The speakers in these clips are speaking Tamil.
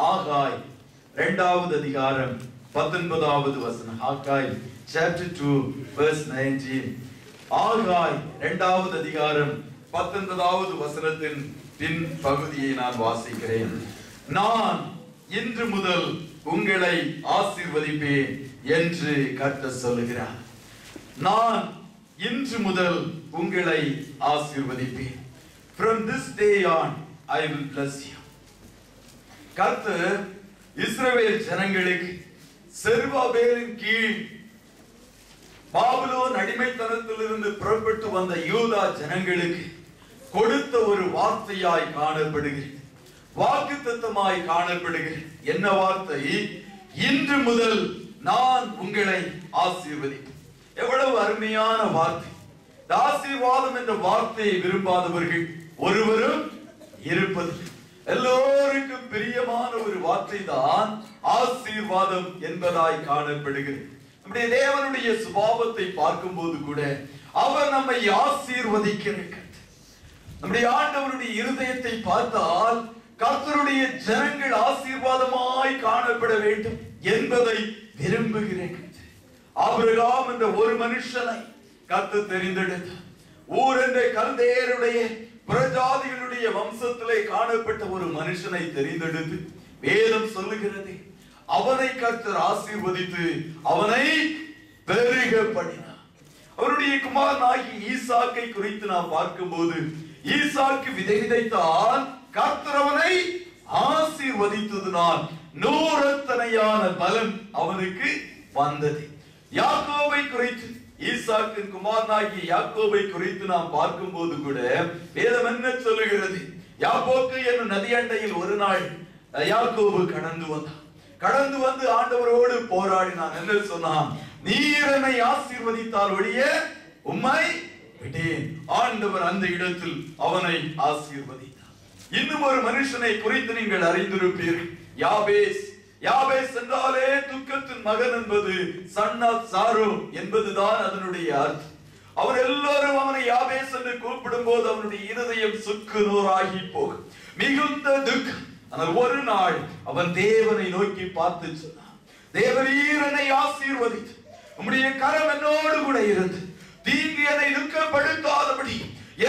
ஆகாய் 2வது அதிகாரம் 19வது வசனம். ஆகாய் chapter 2 verse 19. ஆகாய் 2வது அதிகாரம் 19வது வசனத்தின் பின் பகுதியை நான் வாசிக்கிறேன். நான் இன்று முதல் உங்களை ஆசீர்வதிப்பேன் என்று கர்த்தர் சொல்லுகிறார். நான் இன்று முதல் உங்களை ஆசீர்வதிப்பேன். From this day on I will bless you. கர்த்தர் இஸ்ரவேல் ஜனங்களுக்கு செருபாபேலின் கீழ் பாபிலோன் அடிமைத்தனத்திலிருந்து புறப்பட்டு வந்த யூதா ஜனங்களுக்கு கொடுத்த ஒரு வார்த்தையாய் காணப்படுகிறது, வாக்குத்தத்தமாய் காணப்படுகிறது. என்ன வார்த்தை? இன்று முதல் நான் உங்களை ஆசீர்வதிப்பேன். எவ்வளவு அருமையான வார்த்தை! ஆசீர்வாதம் என்ற வார்த்தையை விரும்பாதவர்கள் ஒருவரும் இருப்பது. எல்லோருக்கும் பிரியமான ஒரு வார்த்தை தான் ஆசீர்வாதம் என்பதாய் காணப்படுகிறது. நம்முடைய தேவனுடைய சுபாவத்தை பார்க்கும் போது கூட அவர் நம்மை ஆசீர்வதிக்கிறார். நம்முடைய ஆண்டவருடைய இருதயத்தை பார்த்தால் கர்த்தருடைய ஜனங்கள் ஆசீர்வாதமாய் காணப்பட வேண்டும் என்பதை விரும்புகிறேன். ஆபிரகாம் என்ற ஒரு மனுஷனை கர்த்தர் தெரிந்தெடுத்தார். ஊர் என்ற கல்தேயருடைய பிரஜாதிகளுடைய வம்சத்திலே காணப்பட்ட ஒரு மனுஷனை தெரிந்தெடுத்து வேதம் சொல்லுகிறது, அவனை கர்த்தர் ஆசீர்வதித்து அவனை பெருக பண்ணினார். அவருடைய குமாரனாகிய ஈசாக்கை குறித்து நாம் பார்க்கும்போது, ஈசாக்கு விதை விதைத்தால் கர்த்தர் அவனை ஆசீர்வதித்ததினால் நூறத்தனையான பலன் அவனுக்கு வந்தது. யாக்கோபை குறித்து, ஈசாக்கின் குமாரனாகிய யாக்கோபை குறித்து நாம் பார்க்கும் போது கூட வேதம் என்ன சொல்லுகிறது? யாக்கோபு என்னும் நதியண்டையில் ஒரு நாள் யாக்கோபு கடந்து வந்து ஆண்டவரோடு போராடினான். என்ன சொன்னான்? நீர் என்னை ஆசீர்வதித்தால் ஒழிய உம்மை விட்டேன். ஆண்டவர் அந்த இடத்தில் அவனை ஆசீர்வதித்தார். இன்னும் ஒரு மனுஷனை குறித்து நீங்கள் அறிந்திருப்பீர்கள், யாபேஸ். யாபேஸ் என்றாலே துக்கத்தின் மகன் என்பது, சன் ஆஃப் சாரோ என்பதுதான் அதனுடைய அர்த்தம். அவர் எல்லாரும் அவனை யாபேஸ் என்று கூப்பிடும் போது அவனுடைய இருதயம் சுக்கு நூறாகி போகும், மிகுந்த துக்கம். ஆனால் ஒரு நாள் அவன் தேவனை நோக்கி பார்த்து சொன்னான், தேவரீர் என்னை ஆசீர்வதித்து உம்முடைய கரம் என்னோடு கூட இருந்து தீங்கு என்னை துக்கப்படுத்தாதபடி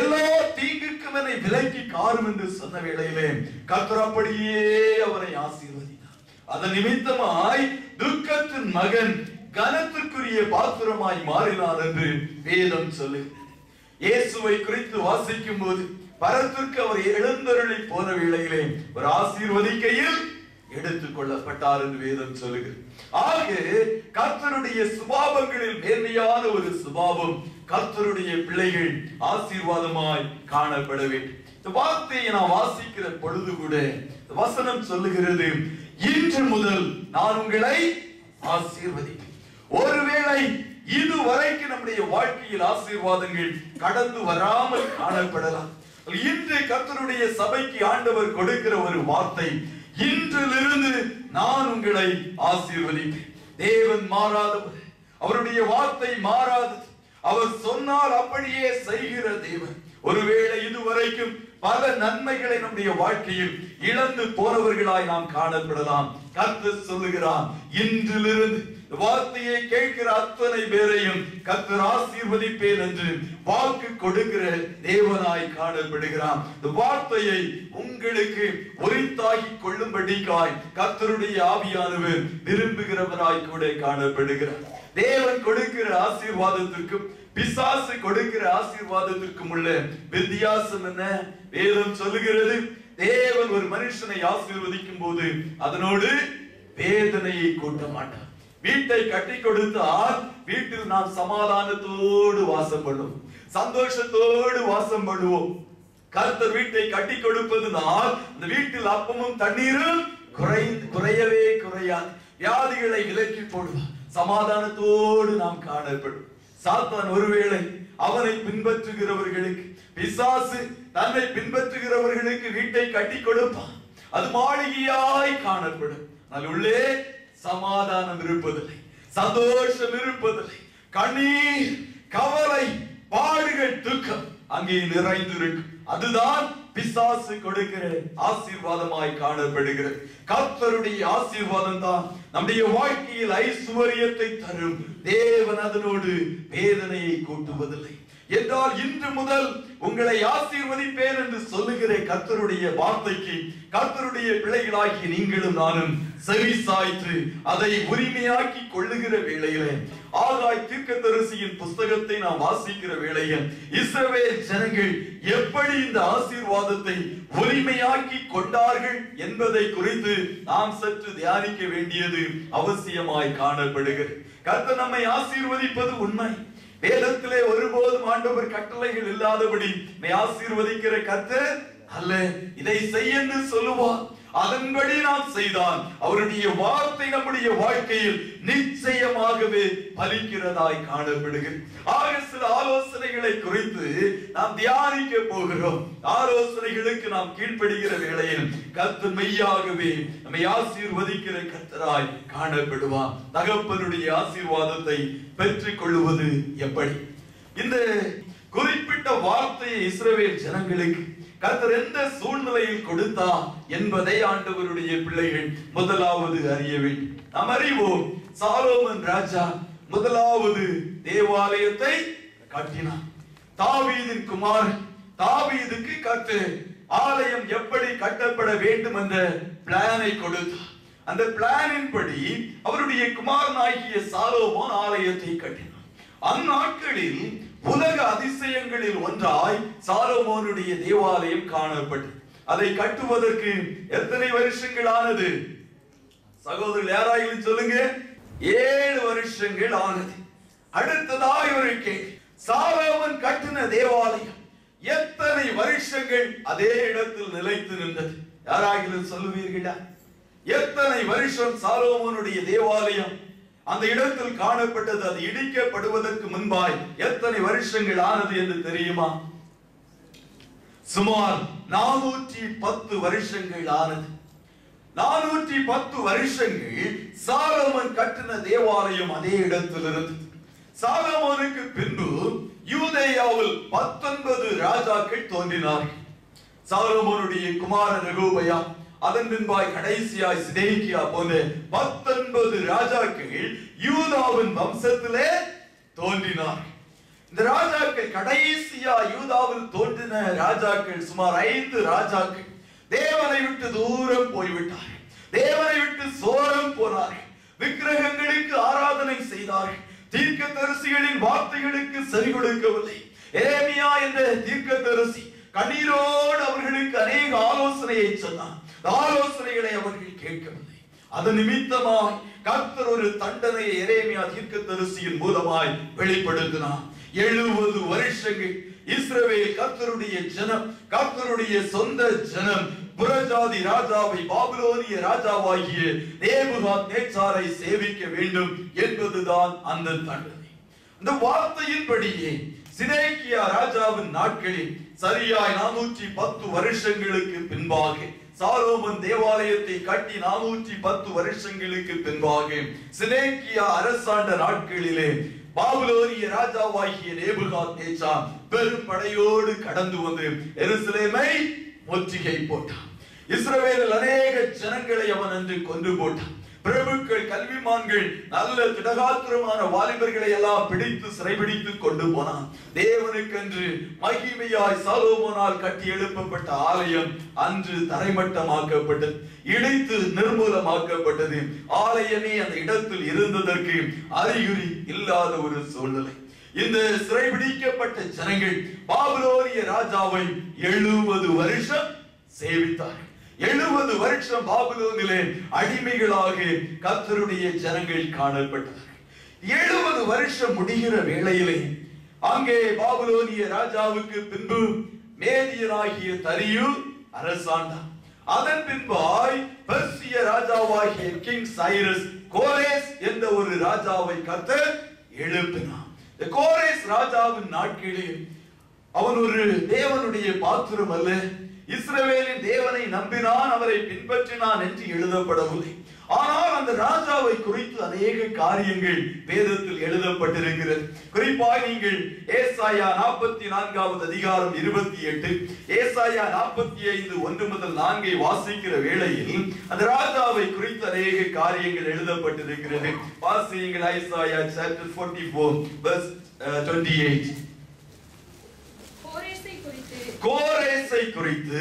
எல்லா தீங்குக்கும் என்னை விலக்கி காரும் என்று சொன்ன வேளையிலே கர்த்தர் அப்படியே அவனை ஆசீர்வதித்தார். அதன் நிமித்தமாய் துக்கத்தின் மகன் கனத்திற்குரிய பாத்திரமாய் மாறினார் என்று வேதம் சொல்லுகிறது. இயேசுவை குறித்து வாசிக்கும் போது பரத்திற்கு அவர் எழுந்தருளி போன வேளையிலே ஒரு ஆசீர்வதிக்கையில் எடுத்துக் கொள்ளப்பட்டார் என்று வேதம் சொல்லுகிறது. ஆக கர்த்தருடைய சுபாவங்களில் மேன்மையான ஒரு சுபாவம், கர்த்தருடைய பிள்ளைகள் ஆசீர்வாதமாய் காணப்பட வேண்டும். இந்த வார்த்தையை நான் வாசிக்கிற பொழுது கூட வசனம் சொல்லுகிறது, இன்று முதல் நான் உங்களை ஆசீர்வதிப்பேன். ஒருவேளை இதுவரைக்கும் நம்முடைய வாழ்க்கையில் ஆசீர்வாதங்கள் கடந்து வராமல் காணப்படலாம். இன்று கர்த்தருடைய சபைக்கு ஆண்டவர் கொடுக்கிற ஒரு வார்த்தை, இன்றிலிருந்து நான் உங்களை ஆசீர்வதிப்பேன். தேவன் மாறாதவர், அவருடைய வார்த்தை மாறாதது. அவர் சொன்னால் அப்படியே செய்கிற தேவன். ஒருவேளை இதுவரைக்கும் பல நன்மைகளை நம்முடைய வாழ்க்கையில் இழந்து போனவர்களாய் நாம் காணப்படலாம். கர்த்தர் சொல்லுகிறான், இன்றிலிருந்து வார்த்தையை கேட்கிற அத்தனை பேரையும் கர்த்தர் ஆசீர்வதிப்பேன் என்று வாக்கு கொடுக்கிற தேவனாய் காணப்படுகிறான். இந்த வார்த்தையை உங்களுக்கு உரித்தாகி கொள்ளும்படிக்காய் கர்த்தருடைய ஆவியானவர் விரும்புகிறவராய் கூட காணப்படுகிறார். தேவன் கொடுக்கிற ஆசீர்வாதத்திற்கும் பிசாசு கொடுக்கிற ஆசீர்வாதத்திற்கும் உள்ள வித்தியாசம் என்ன? வேதம் சொல்லுகிறது, தேவன் ஒரு மனுஷனை ஆசீர்வதிக்கும் போது அதனோடு வேதனையை கூட்ட மாட்டார். வீட்டை கட்டி கொடுத்தால் வீட்டில் நாம் சமாதானத்தோடு வாசம் பண்ணுவோம், சந்தோஷத்தோடு வாசம் பண்ணுவோம். கர்த்தர் வீட்டை கட்டி கொடுப்பதனால் அந்த வீட்டில் அப்பமும் தண்ணீரும் குறையவே குறையாது. வியாதிகளை விலக்கி போடுவார், சமாதானத்தோடு நாம் காணப்படும். சாத்தான் ஒருவேளை அவனை பின்பற்றுகிறவர்களுக்கு, பிசாசு தன்னை பின்பற்றுகிறவர்களுக்கு வீட்டை கட்டி கொடுப்பான், அது மாளிகையாய் காணப்படும். ஆனால் உள்ளே சமாதானம் இருப்பதில்லை, சந்தோஷம் இருப்பதில்லை, கண்ணீர், கவலை, பாடுகள், துக்கம் அங்கே நிறைந்திருக்கும். அதுதான் பிசாசு கொடுக்கிற ஆசீர்வாதமாய் காணப்படுகிறது. கர்த்தருடைய ஆசீர்வாதம் தான் நம்முடைய வாழ்க்கையில் ஐஸ்வர்யத்தை தரும். தேவன் அதனோடு வேதனையை கூட்டுவதில்லை என்றால் இன்று முதல் உங்களை ஆசீர்வதிப்பேன் என்று சொல்லுகிற கர்த்தருடைய வார்த்தைக்கு கர்த்தருடைய பிள்ளைகளாகி நீங்களும் நானும் செவி சாய்த்து அதை உரிமையாக்கி கொள்ளுகிற வேளையிலே ஆகாய் தீர்க்கதரிசியின் புஸ்தகத்தை நாம் வாசிக்கிற வேளையில் இஸ்ரவேல் ஜனங்கள் எப்படி இந்த ஆசீர்வாதத்தை உரிமையாக்கி கொண்டார்கள் என்பதை குறித்து நாம் சற்று தியானிக்க வேண்டியது அவசியமாய் காணப்படுகிறது. கர்த்தர் நம்மை ஆசீர்வதிப்பது உண்மை. வேதத்திலே ஒருபோதும் ஆண்டவர் கட்டளைகள் இல்லாதபடி ஆசீர்வதிக்கிற கர்த்தர் அல்ல. இதை செய்ய என்று சொல்லுவார், அதன்படி நாம் செய்தால் அவருடைய வார்த்தை நம்முடைய வாழ்க்கையில் நிச்சயமாகவே பலிக்கிறதாய் காணப்படுகிறது. ஆக சில ஆலோசனைகளை குறித்து நாம் தியானிக்க போகிறோம். ஆலோசனைகளுக்கு நாம் கீழ்ப்படுகிற வேளையில் கர்த்தர் மெய்யாகவே நம்மை ஆசீர்வதிக்கிற கர்த்தராய் காணப்படுவார். தகப்பனுடைய ஆசீர்வாதத்தை பெற்றுக் கொள்வது எப்படி? இந்த குறிப்பிட்ட வார்த்தையை இஸ்ரவேல் ஜனங்களுக்கு கர்த்தர் எந்த சூழ்நிலையில் கொடுத்தார் என்பதை ஆண்டவருடைய பிள்ளைகள் முதலாவது அறிய வேண்டும். நாம் அறிவோம், சாலோமன் ராஜா முதலாவது தேவாலயத்தை கட்டினார். தாவீதின் குமாரன் தாவீதுக்கு கர்த்தர் ஆலயம் எப்படி கட்டப்பட வேண்டும் என்ற பிளானை கொடுத்தார். அந்த பிளானின் படி அவருடைய குமாரனாகிய சாலோமோன் ஆலயத்தை கட்டினார். அந்நாட்களில் உலக அதிசயங்களில் ஒன்றாய் சாலோமோனுடைய தேவாலயம் காணப்பட்டது. அதை கட்டுவதற்கு எத்தனை வருஷங்கள் ஆனது? சகோதரர்கள் யாராயிலும் சொல்லுங்க. 7 வருஷங்கள் ஆனது. அடுத்ததாய் ஒரு கேள்வி, சாலோமோன் கட்டின தேவாலயம் எத்தனை வருஷங்கள் அதே இடத்தில் நிலைத்து நின்றது? யாராயிலும் சொல்லுவீர்களா? எத்தனை வருஷம் சாலோமோனுடைய தேவாலயம் அந்த இடத்தில் காணப்பட்டது? அது இடிக்கப்படுவதற்கு முன்பாய் எத்தனை வருஷங்கள் ஆனது என்று தெரியுமா? சுமார் 410 வருஷங்கள் ஆனது. 410 வருஷங்கள் சாலோமோன் கட்டின தேவாலயம் அதே இடத்தில் இருந்தது. சாலோமோனுக்கு பின்பு யூதேயாவில் 19 ராஜாக்கள் தோன்றினார்கள். சாலோமோனுடைய குமாரன் ரெகோபெயாம், அதன் பின்பாய் கடைசியாய் சிதேக்கியா போன்ற 19 ராஜாக்கள் யூதாவின் வம்சத்திலே தோன்றினார்கள். இந்த ராஜாக்கள் கடைசியா யூதாவில் தோன்றின ராஜாக்கள் சுமார் 5 ராஜாக்கள் தேவனை விட்டு தூரம் போய்விட்டார்கள். தேவனை விட்டு சோரம் போனார்கள். விக்கிரகங்களுக்கு ஆராதனை செய்தார்கள். தீர்க்கதரிசிகளின் வார்த்தைகளுக்கு செவி கொடுக்கவில்லை. எரேமியா என்ற தீர்க்கதரிசி கண்ணீரோடு அவர்களுக்கு அநேக ஆலோசனையை சொன்னார். ஆலோசனைகளை அவர்கள் கேட்கவில்லை. அது நிமித்தமாய் கர்த்தர் ஒரு தண்டனையை எரேமியா தீர்க்கதரிசியின் மூலமாய் வெளிப்படுத்தினார். 70 வருஷங்கள் இஸ்ரவேல் கர்த்தருடைய ஜனம், கர்த்தருடைய சொந்த ஜனம் புறஜாதி ராஜாவை, பாபிலோனிய ராஜாவாகிய நேபுகாத்நேச்சாரை சேவிக்க வேண்டும் என்பதுதான் அந்த தண்டனை. அந்த வார்த்தையின்படியே சிதேக்கியா ராஜாவின் நாட்களில் சரியாய் 410 வருஷங்களுக்கு பின்பாக சாலோமன் தேவாலயத்தை கட்டி 410 வருஷங்களுக்கு பின்பாக சிதேக்கியா அரசாண்ட நாட்களிலே பாபிலோனிய ராஜாவாகிய நேபுகாத்நேச்சார் பெரும் படையோடு கடந்து வந்து எருசலேமை முற்றுகை போட்டான். இஸ்ரவேலில் அநேக ஜனங்களை அவன் அன்று கொன்று போட்டான். பிரபுக்கள், கல்விமான்கள், நல்ல திடகாத்திரமான வாலிபர்களை எல்லாம் பிடித்து சிறைபிடித்து கொண்டு போனான். தேவனுக்கென்று மகிமையாய் சாலோமோனால் கட்டி எழுப்பப்பட்ட ஆலயம் அன்று தரைமட்டமாக்கப்பட்டது, இடித்து நிர்மூலமாக்கப்பட்டது. ஆலயமே அந்த இடத்தில் இருந்ததற்கு அறிகுறி இல்லாத ஒரு சூழ்நிலை. இந்த சிறைபிடிக்கப்பட்ட ஜனங்கள் பாபிலோனிய ராஜாவை 70 வருஷம் சேவித்தார்கள். 70 வருஷம் பாபிலோனிலே அடிமைகளாக கர்த்தருடைய ஜனங்கள் காணப்பட்டார்கள். 70 வருஷம் முடிகிற வேளையிலே அங்கே பாபிலோனிய ராஜாவுக்கு பின்பு மேதியனாகிய தரியு அரசாண்டார். அதன் பின்பாய் பெர்சிய ராஜாவாகிய கிங் சைரஸ் கோரேஸ் என்ற ஒரு ராஜாவை கர்த்தர் எழுப்பினார். இந்த கோரேஸ் ராஜாவின் நாட்களில் அவன் ஒரு தேவனுடைய பாத்திரம் அல்ல, இஸ்ரவேலின் தேவனை நம்பினான், அவரை பின்பற்றினான் என்று எழுதப்படவில்லை. ஆனால் அந்த ராஜாவை குறித்து அநேக காரியங்கள் வேதத்தில் எழுதப்பட்டிருக்கிறது. குறிப்பாக நீங்கள் ஏசாயா 44வது அதிகாரம் 28, ஏசாயா 45 1 முதல் 4 வாசிக்கிற வேளையில் அந்த ராஜாவை குறித்து அநேக காரியங்கள் எழுதப்பட்டிருக்கிறது. வாசியுங்கள் ஏசாயா chapter 44 verse 28. கோரேசை குறித்து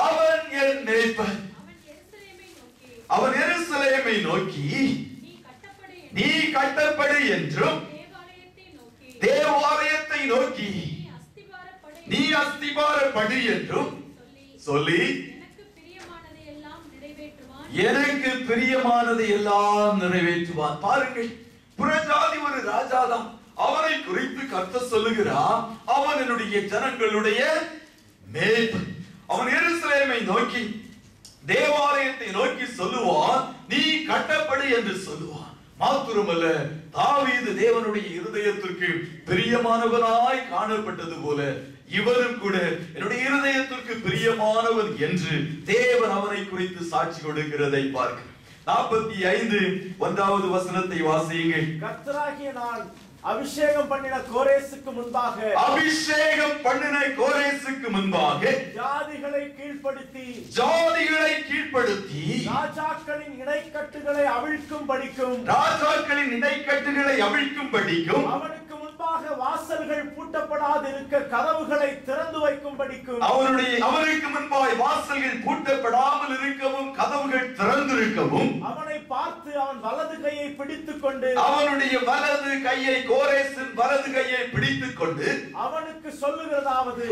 அவன் என் மேய்ப்பன், அவன் எருசலேமை நோக்கி நீ கட்டப்படு என்றும் தேவாலயத்தை நோக்கி நீ அஸ்திபாரப்படு என்றும் சொல்லி எனக்கு பிரியமானதை எல்லாம் நிறைவேற்றுவான். பாருங்கள், புறஜாதி ஒரு ராஜாதான், அவனை குறித்து கர்த்தர் சொல்லுகிறார், அவன் என்னுடைய ஜனங்களுடைய மேய்ப்பன். அவன் எருசலேமை நோக்கி தேவாலயத்தை நோக்கி சொல்லுவான், நீ கட்டப்படு என்று சொல்லுவான். மாத்திரமல்ல, தாவீது தேவனுடைய இருதயத்திற்கு பிரியமானவனாய் காணப்பட்டது போல இவரும் கூட என்னுடைய இருதயத்திற்கு பிரியமானவன் என்று தேவன் அவனை குறித்து சாட்சி கொடுக்கிறதை பார்க்கிறோம். 45 1வது வசனத்தை வாசியுங்கள். கர்த்தராகிய நான் அபிஷேகம் பண்ணின கோரேசுக்கு முன்பாக ஜாதிகளை கீழ்ப்படுத்தி ராஜாக்களின் இடைக்கட்டுகளை அவிழ்க்கும் படிக்கும் அவனுக்கு முன்பாக வாசல்கள் பூட்டப்படாது இருக்க கதவுகளை திறந்து வைக்கும் படிக்கும் அவனுக்கு முன்பாக வாசல்கள் பூட்டப்படாமல் இருக்கவும் கதவுகள் திறந்திருக்கவும் அவனை பார்த்து அவன் வலது கையை பிடித்துக் கொண்டு அவனுடைய வலது கையை கோரேசின் வலது கையை பிடித்துக் கொண்டு அவனுக்கு சொல்லுகிறதாவது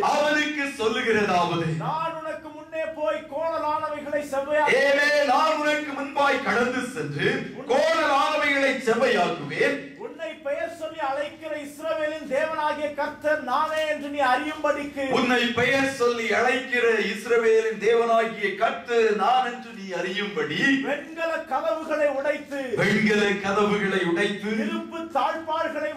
நான் உனக்கு முன்னே போய் கோணலானவைகளை செவ்வையாக்குவேன். நான் உனக்கு முன்பாய் கடந்து சென்று கோணலானவைகளை செவ்வையாக்குவேன். உன்னை பெயர் சொல்லி அழைக்கிற இஸ்ரவேலின் தேவனாகிய கர்த்தர் நானே என்று நீ அறியும்படிக்கு உன்னை பெயர் சொல்லி அழைக்கிற இஸ்ரவேலின் தேவனாகிய கர்த்தர் நான் என்று நீ அறியும்படி வெண்கல கதவுகளை உடைத்து இருப்பு தாழ்பாள்களை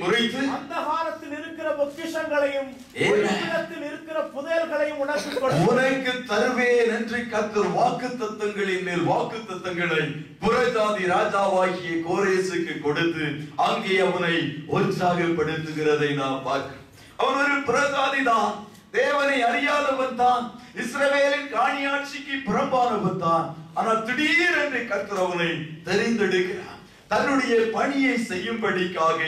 முறித்து அந்தகாரத்தில் இருக்கிற பொக்கிஷங்களையும் ஒளியிடத்தில் இருக்கிற புதையல்களையும் உனக்கு தருவேன் என்று கர்த்தர் வாக்குத்தத்தங்களின் மேல் வாக்குத்தத்தங்களை புறஜாதி ராஜாவாகிய கோரேசுக்கு கொடுத்து அங்கே அவனை உற்சாகப்படுத்துகிறதை நாம் பார்க்கிறோம். அவன் ஒரு புறஜாதி தான், தேவனை அறியாதவன் தான், இஸ்ரவேலின் காணியாட்சிக்கு புறம்பானவன் தான். ஆனால் திடீரென்று கர்த்தர் அவனை தெரிந்தெடுக்கிறார். தன்னுடைய பணியை செய்யும்படிக்காக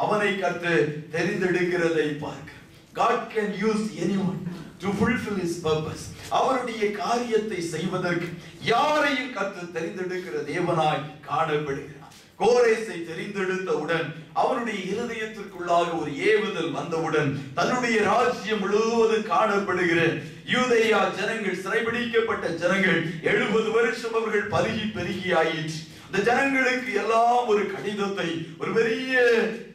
அவனை கர்த்தர் தெரிந்தெடுக்கிறதை பார்க்கிறோம். God can use anyone to fulfill his purpose. அவருடைய காரியத்தை செய்வதற்கு யாரையும் கர்த்தர் தெரிந்தெடுக்கிற தேவனாய் காணப்படுகிறார். கோரேசை தெரிந்தெடுத்தவுடன் அவனுடைய இருதயத்திற்குள்ளாக ஒரு ஏவுதல் வந்தவுடன் தன்னுடைய ராஜ்யம் முழுவதும் காணப்படுகிற யூதேயா ஜனங்கள், சிறைபிடிக்கப்பட்ட ஜனங்கள் 70 வருஷம் அவர்கள் பருகி பெருகி ஆயிற்று. அந்த ஜனங்களுக்கு எல்லாம் ஒரு கடிதத்தை, ஒரு பெரிய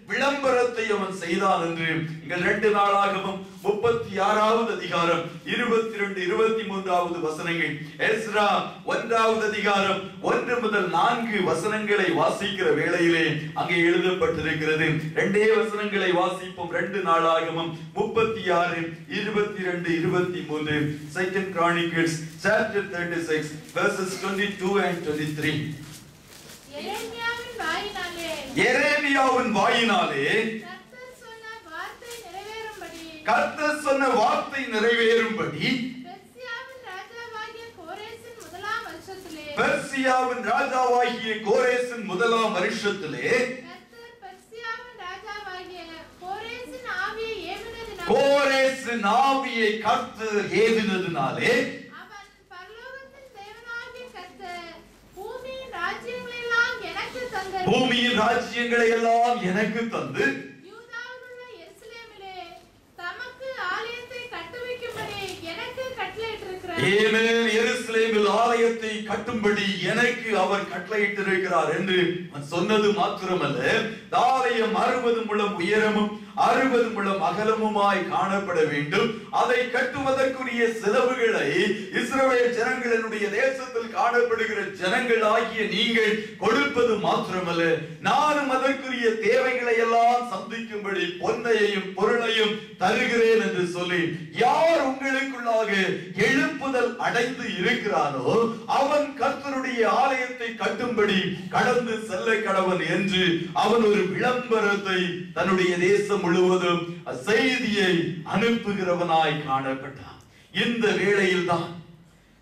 விளம்பரத்தை அவன் செய்தான் என்று நீங்கள் 2 நாளாகவும் 36வது அதிகாரம் 22 23வது வசனங்கள், எஸ்ரா 1வது அதிகாரம் 1 முதல் 4 வசனங்களை வாசிக்கிற வேளையிலே அங்கே எழுதப்பட்டிருக்கிறது. 2 வசனங்களை வாசிப்போம். 2 நாளாகவும் 36 22 23. 2 Chronicles chapter 36 verses 22 and 23. எரேமியாவின் வாயினாலே கர்த்தர் சொன்ன வார்த்தை நிறைவேறும்படி பெர்சியாவின் ராஜாவாகிய கோரேசின் முதலாம் வருஷத்திலே கோரேசின் ஆவியை கர்த்தர் ஏவினதினாலே பூமியின் ராஜ்யங்களை எல்லாம் எனக்கு தந்து எருசலேமில் ஆலயத்தை கட்டும்படி எனக்கு அவர் கட்டளையிட்டிருக்கிறார் என்று சொன்னது மாத்திரமல்ல, ஆலயம் 60 முழம் உயரமும் 60 முழம் அகலமுமாய் காணப்பட வேண்டும். அதை கட்டுவதற்குரிய செலவுகளை இஸ்ரவேல் ஜனங்களுடைய தேசத்தில் காணப்படுகிற ஜனங்கள் ஆகிய நீங்கள் கொடுப்பது மாத்திரமல்ல, நானும் அதற்குரிய தேவைகளை எல்லாம் சந்திக்கும்படி பொன்னையும் பொருளையும் தருகிறேன் என்று சொல்லி, யார் உங்களுக்குள்ளாக எழுப்புதல் அடைந்து இருக்கிற வருகிறானோ அவன் கர்த்தருடைய ஆலயத்தை கட்டும்படி கடந்து செல்ல கடவன் என்று அவன் ஒரு விளம்பரத்தை தன்னுடைய தேசம் முழுவதும் செய்தியை அனுப்புகிறவனாய் காணப்பட்டான். இந்த வேளையில் தான்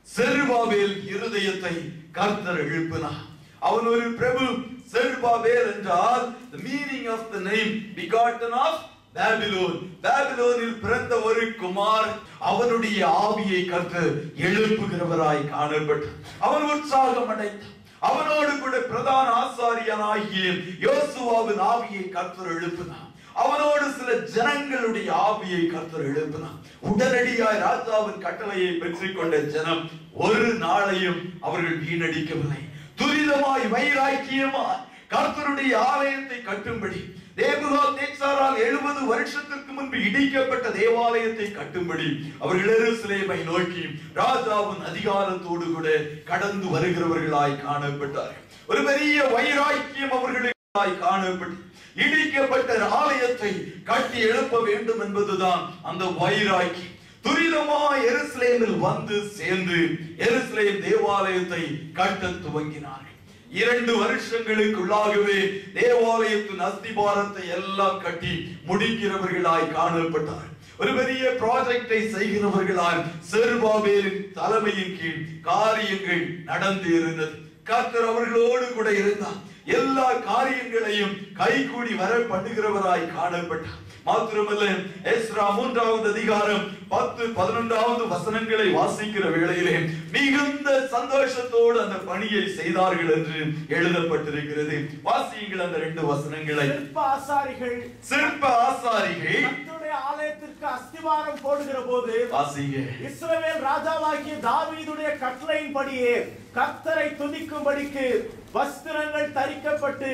செருபாபேல் இருதயத்தை கர்த்தர் எழுப்பினார். அவன் ஒரு பிரபு. செருபாபேல் என்றால் the meaning of the name begotten of Babylon. பாபிலோனில் பிறந்த ஒரு குமார். அவனுடைய ஆவியை கர்த்தர் எழுப்புகிறவராய் காணப்பட்டார். அவன் உற்சாகம் அடைந்தான். அவனோடு கூட பிரதான ஆசாரியனாகிய யோசுவாவின் ஆவியை கர்த்தர் எழுப்பினார். அவனோடு சில ஜனங்களுடைய ஆவியை கர்த்தர் எழுப்பினார். உடனடியாய் ராஜாவின் கட்டளையை பெற்றுக் கொண்ட ஜனம் ஒரு நாளையும் அவர்கள் வீணடிக்கவில்லை. துரிதமாய் வைராக்கியமாய் கர்த்தருடைய ஆலயத்தை கட்டும்படி, நேபுகாத்நேச்சாரால் 70 வருஷத்திற்கு முன்பு இடிக்கப்பட்ட தேவாலயத்தை கட்டும்படி அவர்கள் எருசலேமை நோக்கி ராஜாவின் அதிகாரத்தோடு கூட கடந்து வருகிறவர்களாய் காணப்பட்டார்கள். ஒரு பெரிய வைராக்கியம் அவர்களுக்காய் காணப்பட்டு இடிக்கப்பட்ட ஆலயத்தை கட்டி எழுப்ப வேண்டும் என்பதுதான் அந்த வைராக்கியம். துரிதமாய் எருசலேமில் வந்து சேர்ந்து எருசலேம் தேவாலயத்தை கட்ட துவங்கினார்கள். 2 வருஷங்களுக்குள்ளாகவே தேவாலயத்தின் அஸ்திபாரத்தை எல்லாம் கட்டி முடிக்கிறவர்களாய் காணப்பட்டார். ஒரு பெரிய ப்ராஜெக்டை செய்கிறவர்களால் செருபாபேலின் தலைமையின் கீழ் காரியங்கள் நடந்து இருந்தது. கர்த்தர் அவர்களோடு கூட இருந்தார். எல்லா காரியங்களையும் கைகூடி வர பண்ணுகிறவராய் காணப்பட்டார். மாத்திரமல்ல, எஸ்ரா 3வது அதிகாரம் 10-11வது வசனங்களை வாசிக்கிற வேளையிலே மிகுந்த சந்தோஷத்தோடு அந்த பணியை செய்தார்கள் என்று எழுதப்பட்டிருக்கிறது. வாசியுங்கள் அந்த 2 வசனங்களை. சிற்ப ஆசாரிகள் கர்த்தருடைய ஆலயத்திற்கு அஸ்திவாரம் போடுகிற போது வாசிங்க. இஸ்ரவேல் ராஜாவாகிய தாவீதுடைய கட்டளையின்படியே கர்த்தரை துதிக்கும்படிக்கு வஸ்திரங்கள் தரிக்கப்பட்டு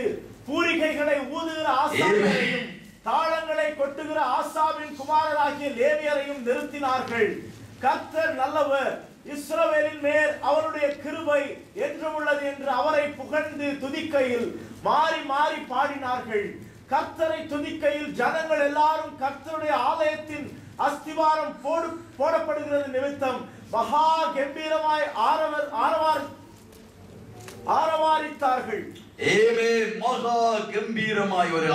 பூரிகைகளை ஊதுகிற ஆசாரியரையும் தாளங்களை கொட்டுகிற ஆசாபின் குமாரராகிய லேவியரையும் நிறுத்தினார்கள். கர்த்தர் நல்லவர், இஸ்ரவேலின் மேல் அவருடைய கிருபை என்றும் உள்ளது என்று அவரை புகழ்ந்து துதிக்கையில் மாறி மாறி பாடினார்கள். கர்த்தரை துதிக்கையில் ஜனங்கள் எல்லாரும் கர்த்தருடைய ஆலயத்தின் அஸ்திவாரம் போடப்படுகிறது நிமித்தம் மகா கம்பீரமாய் ஆரவாரித்தார்கள். மகா கம்பீரமாய் ஒரு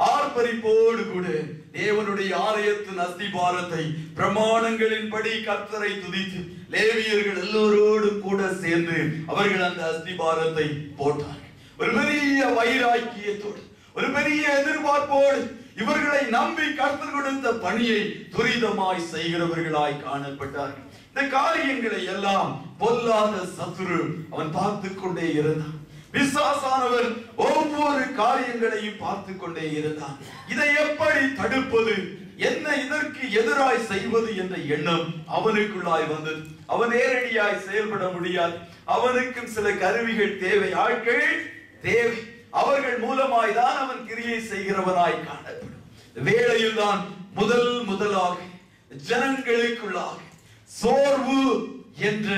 ஆர்ப்பரிப்போடு கூட தேவனுடைய ஆலயத்தின் அஸ்திபாரத்தை பிரமாணங்களின்படி கர்த்தரை துதித்து லேவியர்கள் எல்லோரோடு கூட சேர்ந்து அவர்கள் அந்த அஸ்திபாரத்தை போட்டார்கள். ஒரு பெரிய வைராக்கியத்தோடு, ஒரு பெரிய எதிர்பார்ப்போடு இவர்களை நம்பி கர்த்தர் கொடுத்த பணியை துரிதமாய் செய்கிறவர்களாய் காணப்பட்டார்கள். இந்த காரியங்களை எல்லாம் பொல்லாத சத்துரு அவன் பார்த்து கொண்டே இருந்தான். பிசாசானவர் ஒவ்வொரு காரியங்களையும் பார்த்து கொண்டே இருந்தான். இதை எப்படி தடுப்பது, என்ன இதற்கு எதிராய் செய்வது என்ற எண்ணம் அவனுக்குள்ளாய் வந்தது. அவன் நேரடியாய் செயல்பட முடியாது. அவனுக்கும் சில கருவிகள் தேவை, ஆட்கள் தேவை. அவர்கள் மூலமாய் தான் அவன் கிரியை செய்கிறவனாய் காணப்படும். வேளையில் தான் முதலாக ஜனங்களுக்குள்ளாக சோர்வு என்ற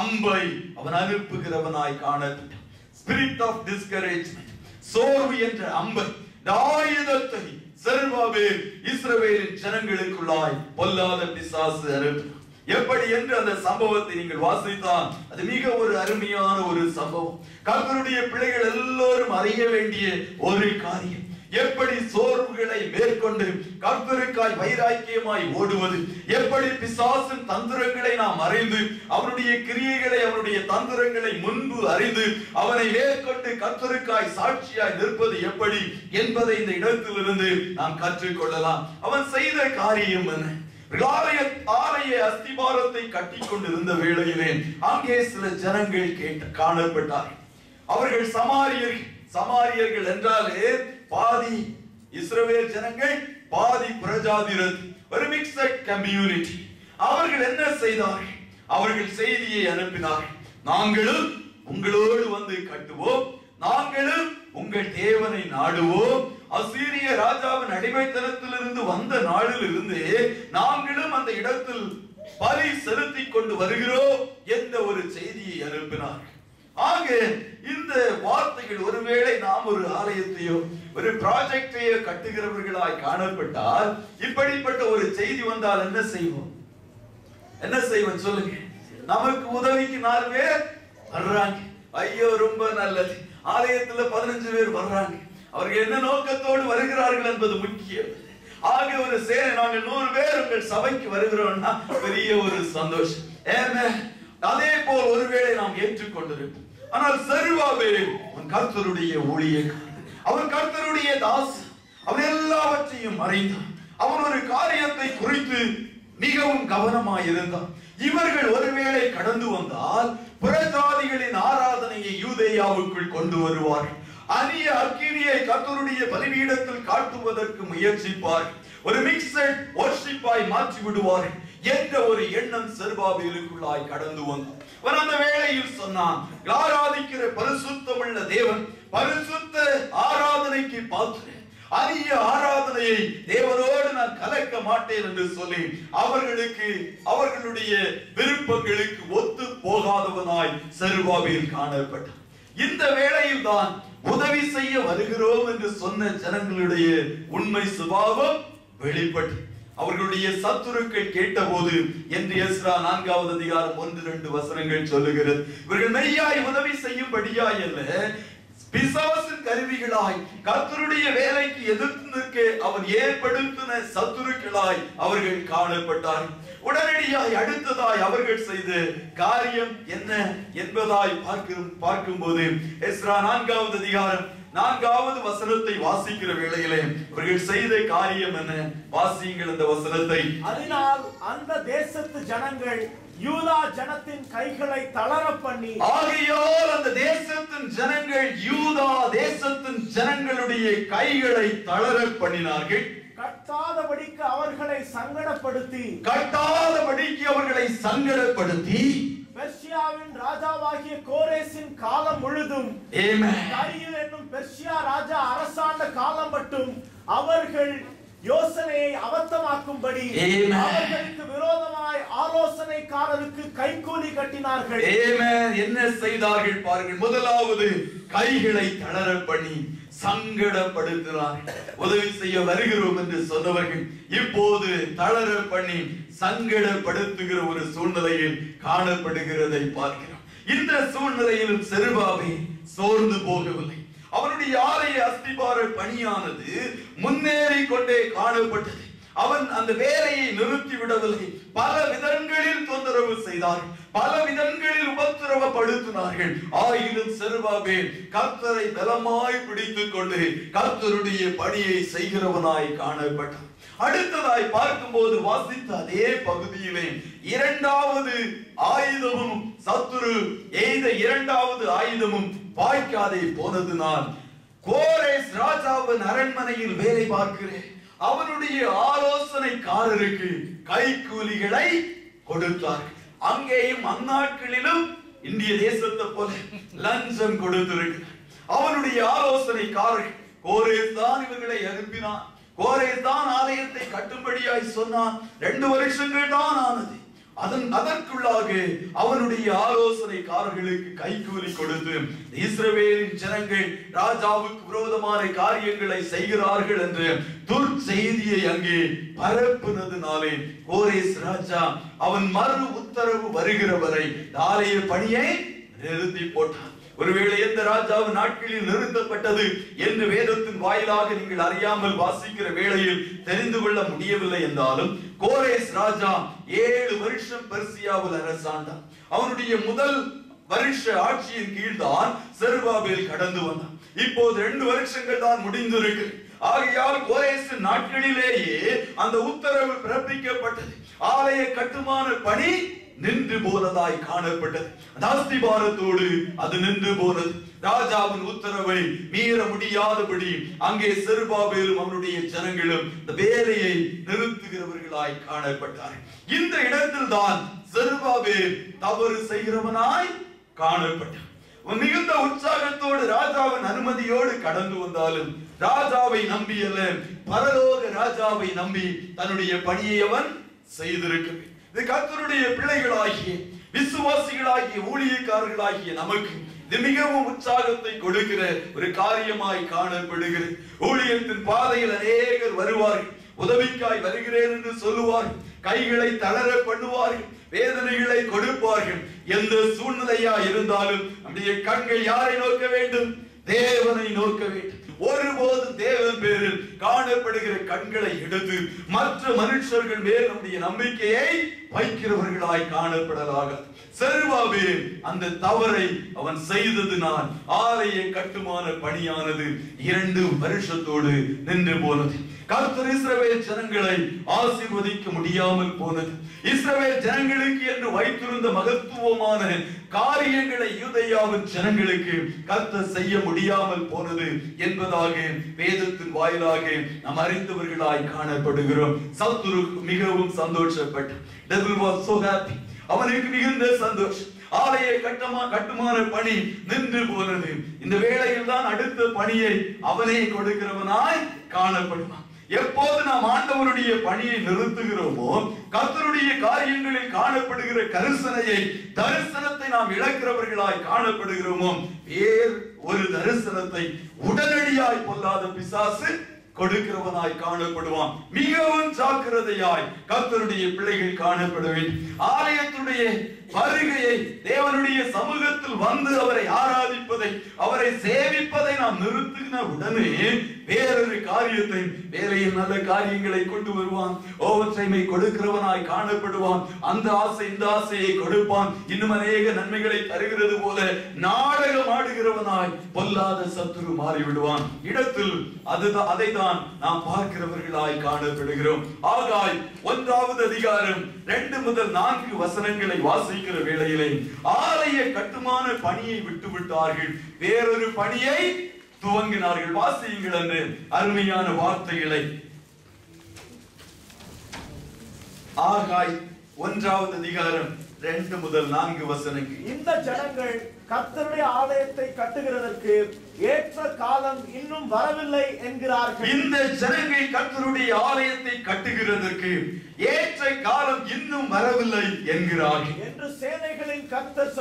அம்பை அவன் அனுப்புகிறவனாய் காணப்பட்டான். Spirit of discouragement, சோர்வு என்ற அம்பை, ஆயுதத்தை செருபாபேல் இஸ்ரவேலின் ஜனங்களுக்குள்ளாய் பொல்லாத பிசாசு அனுப்பினான். எப்படி என்று அந்த சம்பவத்தை நீங்கள் வாசித்தால் அது மிக ஒரு அருமையான ஒரு சம்பவம். கர்த்தருடைய பிள்ளைகள் எல்லோரும் அறிய வேண்டிய ஒரு காரியம். எப்படி சோர்வுகளை மேற்கொண்டு கர்த்தருக்காய் வைராக்கியமாய் ஓடுவது, எப்படி பிசாசின் தந்திரங்களை நாம் அறிந்து அவனுடைய கிரியைகளை அவனுடைய தந்திரங்களை முன்பு அறிந்து அவனை மேற்கொண்டு கர்த்தருக்காய் சாட்சியாய் நிற்பது எப்படி என்பதை இந்த இடத்திலிருந்து நாம் கற்றுக்கொள்ளலாம். அவன் செய்த காரியம் என்ன? ஆலய அஸ்திபாரத்தை கட்டி கொண்டிருந்த வேளையிலே அங்கே சில ஜனங்கள் காணப்பட்டார்கள். அவர்கள் சமாரியர்கள் என்றாலே பாதி இஸ்ரவேல் ஜனங்கள், பாதி புறஜாதிரர், ஒரு மிக்ஸ்ட் கம்யூனிட்டி. அவர்கள் என்ன செய்தார்கள்? அவர்கள் செய்தியை அனுப்பினார்கள். நாங்களும் உங்களோடு வந்து கட்டுவோம், நாங்களும் உங்கள் தேவனை நாடுவோம். அசீரிய ராஜாவின் அடிமைத்தனத்திலிருந்து வந்த நாளில் இருந்து நாங்களும் அந்த இடத்தில் பலி செலுத்தி கொண்டு வருகிறோம் என்ற ஒரு செய்தியை அனுப்பினார்கள். ஆக இந்த வார்த்தைகள், ஒருவேளை நாம் ஒரு ஆலயத்தையோ ஒரு ப்ராஜெக்டையோ கட்டுகிறவர்களாய் காணப்பட்டால் இப்படிப்பட்ட ஒரு செய்தி வந்தால் என்ன செய்வோம் சொல்லுங்க. நமக்கு உதவிக்கு 4 பேர் வர்றாங்க. ஐயோ ரொம்ப நல்லது. ஆலயத்துல 15 பேர் வர்றாங்க. அவர்கள் என்ன நோக்கத்தோடு வருகிறார்கள் என்பது முக்கியம். ஆக ஒரு சேனை, நாங்கள் 100 பேர் உங்கள் சபைக்கு வருகிறோம்னா பெரிய ஒரு சந்தோஷம். அதே போல் ஒருவேளை நாம் ஏற்றுக்கொண்டிருப்போம். ஆனால் செருபாபேல் அவன் கர்த்தருடைய ஊழியக்காரன், அவன் கர்த்தருடைய தாசன், அவன் எல்லாவற்றையும் அறிந்தான். அவன் ஒரு காரியத்தை குறித்து மிகவும் கவனமாய் இருந்தான். இவர்கள் ஒருவேளை கடந்து வந்தால் புறஜாதிகளின் ஆராதனையை யூதேயாவுக்குள் கொண்டு வருவார்கள். அந்நிய அக்கினியை கர்த்தருடைய பலிபீடத்தில் காட்டுவதற்கு முயற்சிப்பார்கள். ஒரு மிக்சட் வொர்ஷிப்பாய் மாற்றி விடுவார்கள் என்ற ஒரு எண்ணம் செருபாபேலுக்குள்ளாய் கடந்து வந்தான். அவன் அந்த வேளையில் சொன்னான், ஆராதிக்கிற பரிசுத்தமுள்ள தேவன் பரிசுத்த ஆராதனைக்கு பாத்திரன், அந்நிய ஆராதனையை தேவனோடு நான் கலக்க மாட்டேன் என்று சொல்லி அவர்களுக்கு அவர்களுடைய விருப்பங்களுக்கு ஒத்து போகாதவனாய் செருபாபேல் காணப்பட்டான். இந்த வேளையில் தான் உதவி செய்ய வருகிறோம் என்று சொன்ன ஜனங்களுடைய உண்மை சுபாவம் வெளிப்பட்டு அவர்களுடைய சத்துருக்கள் கேட்டபோது என்று எஸ்ரா 4வது அதிகாரம் 1-2 வசனங்கள் சொல்லுகிறது. இவர்கள் மெய்யாய் உதவி செய்யும்படியாய் அல்ல, பிசாசின் கருவிகளாய் கர்த்தருடைய வேலைக்கு எதிர்த்து நிற்க அவன் ஏற்படுத்தின சத்துருக்களாய் அவர்கள் காணப்பட்டார்கள். உடனடியாய் அடுத்ததாய் அவர்கள் செய்த காரியம் என்ன என்பதாய் பார்க்கும்போது எஸ்ரா 4வது அதிகாரம் 4வது வசனத்தை வாசிக்கிற வேளையிலே அவர்கள் செய்த காரியம் என்ன? வாசியுங்கள் அந்த வசனத்தை. அதனால் அந்த தேசத்து ஜனங்கள் யூதா ஜனத்தின் கைகளை தளர பண்ணி, ஆகையால் அந்த தேசத்தின் ஜனங்கள் யூதா தேசத்தின் ஜனங்களுடைய கைகளை தளர பண்ணினார்கள். கட்டாதபடிக்கு அவர்களை சங்கடப்படுத்தி பெர்சியாவின் ராஜாவாகிய கோரேசின் காலம் முழுதும் தாரியு என்னும் பெர்சியா ராஜா அரசாண்ட காலம் மட்டும் அவர்கள் யோசனையை அபத்தமாக்கும்படி அவர்களுக்கு விரோதமாய் ஆலோசனைக்காரருக்கு கைக்கூலி கட்டினார்கள். என்ன செய்தார்கள் பாருங்கள். முதலாவது கைகளை தளர பண்ணி சங்கடப்படுத்தினார்கள். உதவி செய்ய வருகிறோம் என்று சொன்னவர்கள் இப்போது தளர பண்ணி சங்கடப்படுத்துகிற ஒரு சூழ்நிலையில் காணப்படுகிறதை பார்க்கிறோம். இந்த சூழ்நிலையிலும் செருபாபேல் சோர்ந்து போகவில்லை. அவனுடைய ஆலய அஸ்திபார பணியானது முன்னேறி கொண்டே காணப்பட்டது. அவன் அந்த வேலையை நிறுத்தி விடவில்லை. பல விதங்களில் தொந்தரவு செய்தார்கள், பல விதங்களில் உபத்திரவப்படுத்தினார்கள். ஆயினும் செருபாபேல் கர்த்தரை பலமாய் பிடித்துக் கொண்டு கர்த்தருடைய பணியை செய்கிறவனாய் காணப்பட்டான். அடுத்ததாய் பார்க்கும்போது வாசித்த அதே பகுதியிலே 2வது ஆயுதமும் சத்துரு எய்த 2வது ஆயுதமும் வாய்க்காதே போனதுனால் கோரேஸ் ராஜாவின் அரண்மனையில் வேலை பார்க்கிறேன் அவனுடைய ஆலோசனைக்காரருக்கு கைக்கூலிகளை கொடுத்தார்கள். அங்கேயும் அந்நாட்களிலும் இந்திய தேசத்தை போல லஞ்சம் கொடுத்திருக்கிறார். அவனுடைய ஆலோசனைக்காரர் கோரேஸ் தான் இவர்களை அனுப்பினான். கோரேஸ் தான் ஆலயத்தை கட்டும்படியாய் சொன்னான். 2 வருஷங்கள் தான் ஆனது. அதற்குள்ளாக அவனுடைய ஆலோசனைக்காரர்களுக்கு கைக்கூலி கொடுத்து இஸ்ரவேலின் ஜனங்கள் ராஜாவுக்கு விரோதமான காரியங்களை செய்கிறார்கள் என்ற துர்ச்செய்தியை அங்கே பரப்புனதுனாலே கோரேஸ் ராஜா அவன் மறு உத்தரவு வருகிற வரை ஆலய பணியை நிறுத்தி போட்டான். ஒருவேளை எந்த ராஜாவின் நாட்களில் நிறுத்தப்பட்டது என்று வேதத்தின் வாயிலாக நீங்கள் அறியாமல் வாசிக்கிற வேளையில் தெரிந்து கொள்ள முடியவில்லை என்றாலும் கோரேஸ் ராஜா 7 வருஷம் பெர்சியாவில் அரசாண்டான். அவனுடைய முதல் வருஷ ஆட்சியின் கீழ்தான் செருபாபேல் கடந்து வந்தான். இப்போது 2 வருஷங்கள் தான் முடிந்திருக்கு. ஆகையால் கோரேசின் நாட்களிலேயே அந்த உத்தரவு பிறப்பிக்கப்பட்டது. ஆலய கட்டுமான பணி நின்று போனதாய் காணப்பட்டது. அஸ்திபாரத்தோடு அது நின்று போனது. ராஜாவின் உத்தரவை மீற முடியாதபடி அங்கே செருபாபேலும் அவனுடைய ஜனங்களும் இந்த வேலையை நிறுத்துகிறவர்களாய் காணப்பட்டார்கள். இந்த இடத்தில் தான் செருபாபேல் தவறு செய்கிறவனாய் காணப்பட்டான். மிகுந்த உற்சாகத்தோடு ராஜாவின் அனுமதியோடு கடந்து வந்தாலும் ராஜாவை நம்பி அல்ல, பரலோக ராஜாவை நம்பி தன்னுடைய பணியை அவன் செய்திருக்கிறான். இது கர்த்தருடைய பிள்ளைகளாகிய விசுவாசிகளாகிய ஊழியக்காரர்களாகிய நமக்கு இது மிகவும் உற்சாகத்தை கொடுக்கிற ஒரு காரியமாய் காணப்படுகிறது. ஊழியத்தின் பாதையில் அநேகர் வருவார்கள், உதவிக்காய் வருகிறேன் என்று சொல்லுவார்கள், கைகளை தளர பண்ணுவார்கள், வேதனைகளை கொடுப்பார்கள். எந்த சூழ்நிலையா இருந்தாலும் நம்முடைய கண்கள் யாரை நோக்க வேண்டும்? தேவனை நோக்க வேண்டும். ஒருபோதும் தேவன் பேரில் காணப்படுகிற கண்களை எடுத்து மற்ற மனுஷர்கள் மேல் நம்முடைய நம்பிக்கையை வைக்கிறவர்களாய் காணப்படலாக. செருபாபேல் அந்த தவறை அவன் செய்ததினால் ஆலய கட்டுமான பணியானது 2 வருஷத்தோடு நின்று போனது. கர்த்தர் இஸ்ரவேல் ஜனங்களை ஆசீர்வதிக்க முடியாமல் போனது. இஸ்ரவேல் ஜனங்களுக்கு என்று வைத்திருந்த மகத்துவமான காரியங்களை யூதேயாவின் ஜனங்களுக்கு கர்த்தர் செய்ய முடியாமல் போனது என்பதாக வேதத்தின் வாயிலாக நாம் அறிந்தவர்களாய் காணப்படுகிறோம். சத்துரு மிகவும் சந்தோஷப்பட்டு, devil was so happy, அவனுக்கு மிகுந்த சந்தோஷம். ஆலய கட்டுமான பணி நின்று போனது. இந்த வேளையில் தான் அடுத்த பணியை அவனே கொடுக்கிறவனாய் காணப்படுவான். எப்போது நாம் ஆண்டவருடைய பணியை நிறுத்துகிறோமோ, கர்த்தருடைய காரியங்களில் காணப்படுகிற தரிசனத்தை நாம் இழக்கிறவர்களாய் காணப்படுகிறோமோ, வேறு ஒரு தரிசனத்தை உடனடியாய் பொல்லாத பிசாசு கொடுக்கிறவனாய் காணப்படுவான். மிகவும் ஜாக்கிரதையாய் கர்த்தருடைய பிள்ளைகள் காணப்பட வேண்டும். ஆலயத்துடைய வருகையை, தேவனுடைய சமூகத்தில் வந்து அவரை ஆராதிப்பதை, அவரை சேவிப்பதை நாம் நிறுத்தின உடனே வேறொரு காரியத்தை, வேலையில் நல்ல காரியங்களை கொண்டு வருவான். ஓவற்றைமை கொடுக்கிறவனாய் காணப்படுவான். அந்த ஆசை இந்த ஆசையை கொடுப்பான். இன்னும் அநேக நன்மைகளை தருகிறது போல நாடகம் ஆடுகிறவனாய் பொல்லாத சத்துரு மாறிவிடுவான். இடத்தில் அதைதான் நாம் பார்க்கிறவர்களாய் காணப்படுகிறோம். ஆகாய் 1வது அதிகாரம் 2 முதல் 4 வசனங்களை வாசிக்கிற வேளையிலே ஆலய கட்டுமான பணியை விட்டுவிட்டார்கள், வேறொரு பணியை துவங்கினார்கள். வாசியுங்கள் என்று அருமையான வார்த்தைகளை. ஆகாய் 1வது அதிகாரம் 2 முதல் 4 வசனங்கள். இந்த ஜனங்கள் கர்த்தருடைய ஆலயத்தை கட்டுகிறதற்கு ஏற்ற காலம் இன்னும் வரவில்லை என்கிறார்கள். இந்த ஜனங்கள் கர்த்தருடைய ஆலயத்தை கட்டுகிறதற்கு ஏற்ற காலம் இன்னும் வரவில்லை என்கிறார்கள் என்று சேனைகளின் கர்த்தர்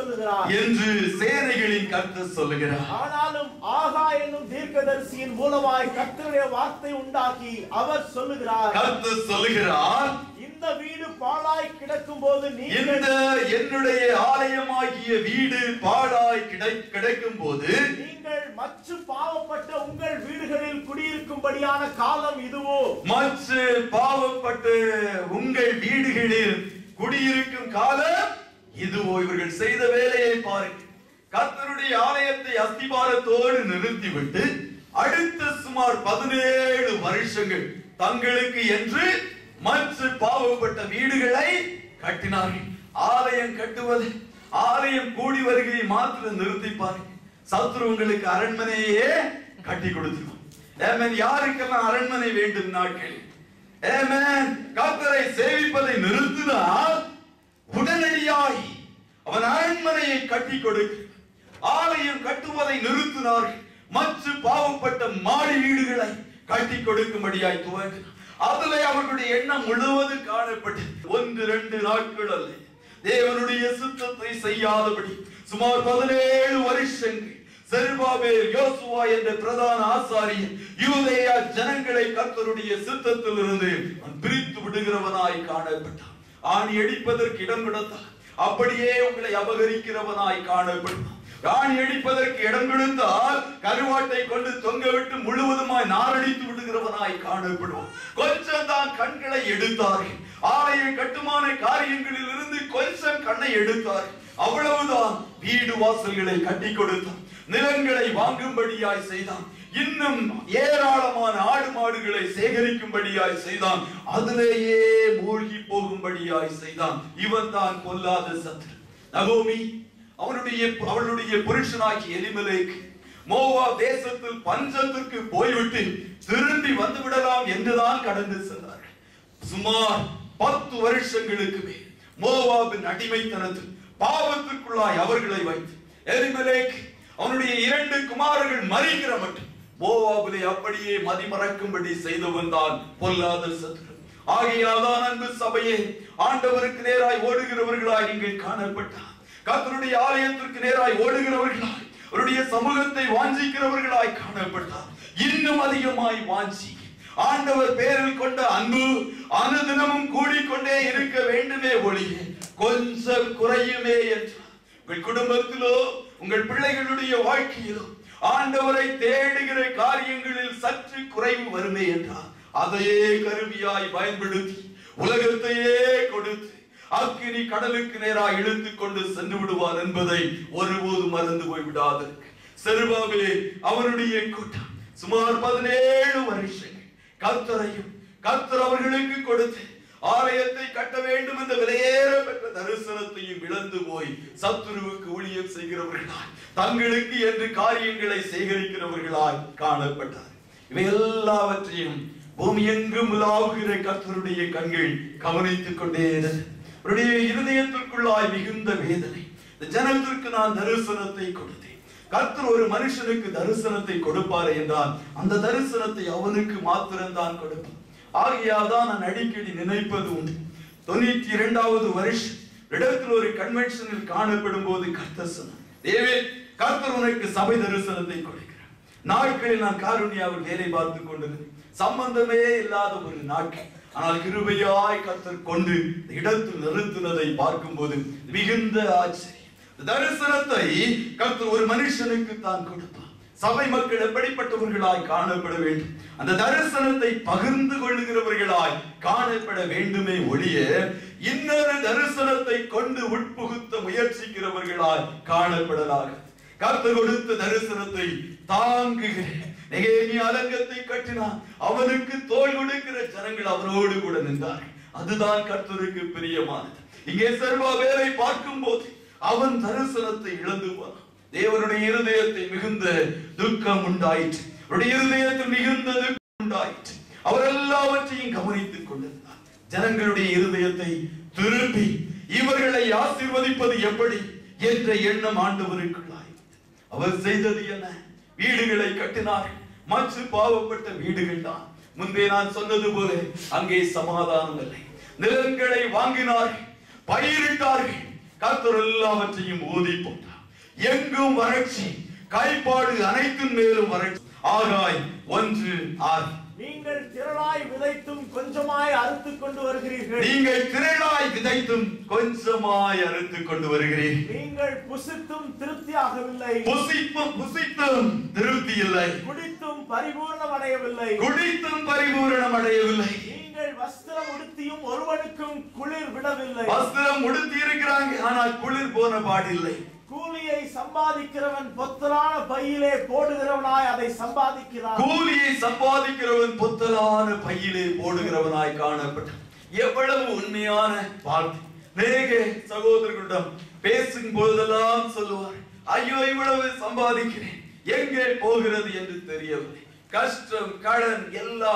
சொல்லுகிறார். ஆனாலும் ஆகாய் என்னும் தீர்க்கதரிசியின் மூலமாய் கர்த்தருடைய வார்த்தை உண்டாக்கி அவர் சொல்லுகிறார், இந்த வீடு பாழாய் கிடக்கும் போது என்னுடைய ஆலயமாகிய வீடு பாழாய் கிடக்கும் போது நீங்கள் மற்ற பாவப்பட்ட உங்கள் வீடுகளில் குடியிருக்கும்படியான காலம் இதுவோ? மற்ற பாவப்பட்ட உங்கள் வீடுகளில் குடியிருக்கும் காலம் இதுவோ? இவர்கள் செய்த வேலையை பாருங்கள். கர்த்தருடைய ஆலயத்தை அஸ்திபாரத்தோடு நிறுத்திவிட்டு அடுத்த சுமார் 17 வருஷங்கள் தங்களுக்கு என்று மற்ற பாவப்பட்ட வீடுகளை கட்டினார்கள். ஆலயம் கட்டுவது, ஆலயம் கூடி வருகையை மாத்திரம் நிறுத்திப்பார்கள். சத்துருவங்களுக்கு அரண்மனையே கட்டி கொடுத்துருவான். ஆமென். யாருக்கெல்லாம் அரண்மனை வேண்டும் நாட்கள்? ஆமென். கர்த்தரை சேவிப்பதை நிறுத்தினால் உடனடியாய் அவன் அரண்மனையை கட்டி கொடுக்க, ஆலயம் கட்டுவதை நிறுத்தினார்கள். மற்ற பாவப்பட்ட மாடி வீடுகளை கட்டி கொடுக்கும்படியாய் துவங்கினார். அதிலே அவர்களுடைய எண்ணம் முழுவதும் காணப்பட்டது. 1-2 நாட்கள் அல்ல, தேவனுடைய சித்தத்தை செய்யாதபடி சுமார் 17 வருஷங்கள் செருபாபேல், யோசுவா என்ற பிரதான ஆசாரியர் யூதேயா ஜனங்களை கர்த்தருடைய சித்தத்தில் இருந்து பிரித்து விடுகிறவனாய் காணப்பட்டான். ஆணி அடிப்பதற்கு இடம் கொடுத்தார், அப்படியே உங்களை அபகரிக்கிறவனாய் காணப்பட்டான். ஆணி அடிப்பதற்கு இடம் கொடுத்தால் கருவாட்டை கொண்டு தொங்கவிட்டு முழுவதுமாய் நாரடித்து விடுகிறவனாய் காணப்படுவான். கொஞ்சம் தான் கண்களை எடுத்தார்கள். ஆலய கட்டுமான காரியங்களில் இருந்து கொஞ்சம் கண்ணை எடுத்தார்கள். அவ்வளவுதான். வீடு வாசல்களை கட்டி கொடுத்தான், நிலங்களை வாங்கும்படியாய் செய்தான், இன்னும் ஏராளமான ஆடு மாடுகளை சேகரிக்கும்படியாய் செய்தான், அதிலேயே மூழ்கி போகும்படியாய் செய்தான். இவன் தான் பொல்லாத சத்துரு. நகோமி அவளுடைய புருஷனாகிய எலிமெலேக் மோவாப் தேசத்தில் பஞ்சத்திற்கு போய்விட்டு திரும்பி வந்து விடலாம் என்றுதான் கடந்து சென்றார்கள். சுமார் 10 வருஷங்களுக்கு மேல் மோவாபின் அடிமைத்தனத்தில் பாவத்திற்குள்ளாய் அவர்களை வைத்து எலிமெலேக் அவனுடைய 2 குமாரர்கள் மரிக்கிற மட்டும் மோவாபிலே அப்படியே மதிமறக்கும்படி செய்தவன் தான் பொல்லாத சத்துரு. ஆகையால்தான் அன்பு சபையே, ஆண்டவருக்கு நேராய் ஓடுகிறவர்களாய் நீங்கள் காணப்பட்டார். கர்த்தருடைய ஆலயத்திற்கு நேராய் ஓடுகிறவர்களாய், அவருடைய சமூகத்தை வாஞ்சிக்கிறவர்களாய் காணப்பட்டார். இன்னும் அதிகமாய் வாஞ்சி ஆண்டவர் பேரில் கொண்ட அன்பு அனுதினமும் கூடிக்கொண்டே இருக்க வேண்டுமே ஒழிய கொஞ்சம் குறையுமே என்றால், உங்கள் குடும்பத்திலோ உங்கள் பிள்ளைகளுடைய வாழ்க்கையிலோ ஆண்டவரை தேடுகிற காரியங்களில் சற்று குறைவு வருமே என்றால், அதையே கருவியாய் பயன்படுத்தி உலகத்தையே கொடுத்து அக்கினி கடலுக்கு நேராக இழுத்துக் கொண்டு சென்று விடுவார் என்பதை ஒருபோது மறந்து போய்விடாது. செருபாபேல் அவருடைய கூட்டம் சுமார் 17 வருஷங்கள் கர்த்தரையும் கர்த்தர் அவர்களுக்கு கொடுத்து ஆலயத்தை கட்ட வேண்டும் என்ற விலையேற பெற்ற தரிசனத்தையும் இழந்து போய் சத்துருவுக்கு ஊழியம் செய்கிறவர்களாய், தங்களுக்கு என்று காரியங்களை சேகரிக்கிறவர்களாய் காணப்பட்டார். இவை எல்லாவற்றையும் பூமி எங்கும் உலாவுகிற கர்த்தருடைய கண்கள் கவனித்துக் கொண்டே அவருடைய இருதயத்திற்குள்ளாய் மிகுந்த வேதனை. இந்த ஜனத்திற்கு நான் தரிசனத்தை கொடுத்தேன். கர்த்தர் ஒரு மனுஷனுக்கு தரிசனத்தை கொடுப்பார் என்றால் அந்த தரிசனத்தை அவனுக்கு மாத்திரம்தான் கொடுப்பார். ஆகையாதான் நான் அடிக்கடி நினைப்பது உண்டு. 92வது வருஷம் இடத்தில் ஒரு கன்வென்ஷனில் காணப்படும் போது கர்த்தர் சொன்னார், தேவே கர்த்தர் உனக்கு சபை தரிசனத்தை கொடுக்கிறார். நாட்களில் நான் காருண்யாவில் வேலை பார்த்து கொண்டிருந்தேன். சம்பந்தமே இல்லாத ஒரு நாட்கள், ஆனால் கிருபையாய் கர்த்தர் கொண்டு இடத்தில் நிறுத்தினதை பார்க்கும் போது மிகுந்த ஆச்சரியம். தரிசனத்தை கர்த்தர் ஒரு மனுஷனுக்கு தான் கொடுப்பார். சபை மக்கள் எப்படிப்பட்டவர்களாய் காணப்பட வேண்டும்? அந்த தரிசனத்தை பகிர்ந்து கொள்ளுகிறவர்களாய் காணப்பட வேண்டுமே ஒழிய இன்னொரு தரிசனத்தை கொண்டு உட்புகுத்த முயற்சிக்கிறவர்களாய் காணப்படலாக. கர்த்தர் கொடுத்த தரிசனத்தை தாங்குகிற நெகேமியா அலங்கத்தை கட்டினான். அவனுக்கு தோள் கொடுக்கிற ஜனங்கள் அவரோடு கூட நின்றார்கள். அதுதான் கர்த்தருக்கு பிரியமானது. இங்கே செருபாபேலை பார்க்கும் போது அவன் தரிசனத்தை இழந்து போனான். தேவனுடைய இருதயத்தை மிகுந்த துக்கம் உண்டாயிற்று. அவருடைய இருதயத்தில் மிகுந்த துக்கம் உண்டாயிற்று. அவர் எல்லாவற்றையும் கவனித்துக் கொண்டிருந்தார். ஜனங்களுடைய இருதயத்தை திருப்பி இவர்களை ஆசீர்வதிப்பது எப்படி என்ற எண்ணம் ஆண்டவருக்குள்ளாய். அவர் செய்தது என்ன? வீடுகளை கட்டினார்கள். மற்ற பாவப்பட்ட வீடுகள் தான். முன்பே நான் சொன்னது போல அங்கே சமாதானம் இல்லை. நிலங்களை வாங்கினார்கள், பயிரிட்டார்கள். கர்த்தர் எல்லாவற்றையும் ஊதி போட்டார். எங்கும் வறட்சி, கைப்பாடு அனைத்தின் மேலும் வறட்சி. ஆகாய் 1:6. நீங்கள் திரளாய் விதைத்தும் கொஞ்சமாய் அறுத்துக் கொண்டு வருகிறீர்கள். நீங்கள் திரளாய் விதைத்தும் கொஞ்சமாய் அறுத்துக் கொண்டு வருகிறீர்கள். நீங்கள் புசித்தும் திருப்தியாகவில்லை. புசித்தும் திருப்தி இல்லை. குடித்தும் பரிபூரணம் அடையவில்லை. குடித்தும் பரிபூரணம் அடையவில்லை. நீங்கள் வஸ்திரம் உடுத்தியும் ஒருவனுக்கும் குளிர் விடவில்லை. வஸ்திரம் உடுத்தி இருக்கிறாங்க, ஆனால் குளிர் போன பாடில்லை. கூலியை சம்பாதிக்கிறவன் பொத்தலான பையிலே போடுகிறவனாய் அதை சம்பாதிக்கிறான். கூலியை சம்பாதிக்கிறவன் பொத்தலான பையிலே போடுகிறவனாய் காணப்பட்டான். எவ்வளவு உண்மையான வார்த்தை! நேக சகோதரர்களிடம் பேசும் போதெல்லாம் சொல்லுவார், ஐயோ இவ்வளவு சம்பாதிக்கிறேன், எங்கே போகிறது என்று தெரியவில்லை. கஷ்டம், கடன் எல்லா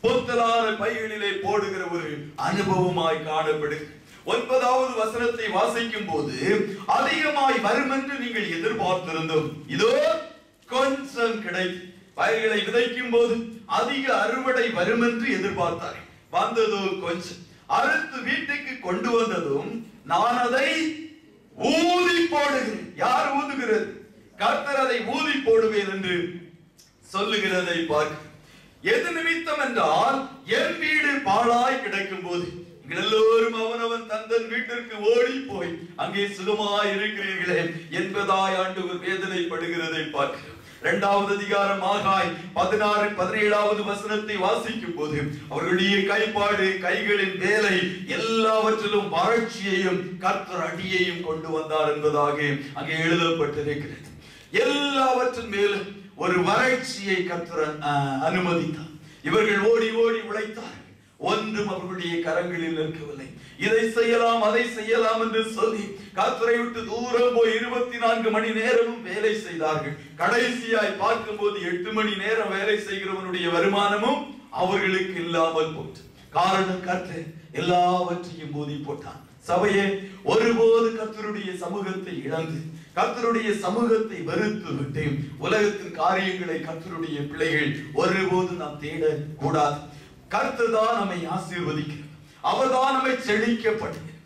பொத்தலான பைகளிலே போடுகிற ஒரு அனுபவமாய் காணப்படுகிறது. 9வது வசனத்தை வாசிக்கும் போது அதிகமாய் வரும் என்று நீங்கள் எதிர்பார்த்திருந்தோம், இதோ கொஞ்சம் கிடைத்து. பயிர்களை விதைக்கும் போது அதிக அறுவடை வரும் என்று எதிர்பார்த்தார். வந்ததோ கொஞ்சம். அறுத்து வீட்டுக்கு கொண்டு வந்ததும் நான் அதை ஊதி போடுகிறேன். யார் ஊதுகிறது? கர்த்தர் அதை ஊதி போடுவேன் என்று சொல்லுகிறதை பார்க்க. எது நிமித்தம் என்றால், என் வீடு பாழாய் கிடைக்கும் போது எல்லோரும் அவனவன் தந்தன் வீட்டிற்கு ஓடி போய் அங்கே சுகமாய் இருக்கிறீர்களே என்பதாய் ஆண்டவர் வேதனைப்படுகிறதை பார்க்கிறோம். 2வது அதிகாரம் ஆகாய் 16-17வது வசனத்தை வாசிக்கும் போது அவர்களுடைய கைப்பாடு, கைகளின் வேலை எல்லாவற்றிலும் வறட்சியையும் கர்த்தர் அடியையும் கொண்டு வந்தார் என்பதாக அங்கே எழுதப்பட்டிருக்கிறது. எல்லாவற்றின் மேலும் ஒரு வறட்சியை கர்த்தர் அனுமதித்தார். இவர்கள் ஓடி ஓடி உழைத்தார். ஒன்றும் அவர்களுடைய கரங்களில் இருக்கவில்லை. இதை செய்யலாம் அதை செய்யலாம் என்று சொல்லி கர்த்தரை விட்டு தூரம் போய் 24 மணி நேரமும் வேலை செய்தார்கள். கடைசியாய் பார்க்கும் போது 8 மணி நேரம் வேலை செய்கிறவனுடைய வருமானமும் அவர்களுக்கு இல்லாமல் போச்சு. காரணம், கர்த்தர் எல்லாவற்றையும் ஊதி போட்டான். சபையே, ஒருபோது கர்த்தருடைய சமூகத்தை இழந்து கர்த்தருடைய சமூகத்தை வெறுத்து விட்டு உலகத்தின் காரியங்களை கர்த்தருடைய பிள்ளைகள் ஒருபோது நாம் தேட கூடாது. கர்த்தர் தான் நம்மை ஆசீர்வதிக்கிறார். அவர்தான் நம்மை செழிக்கப்படுகிறார்.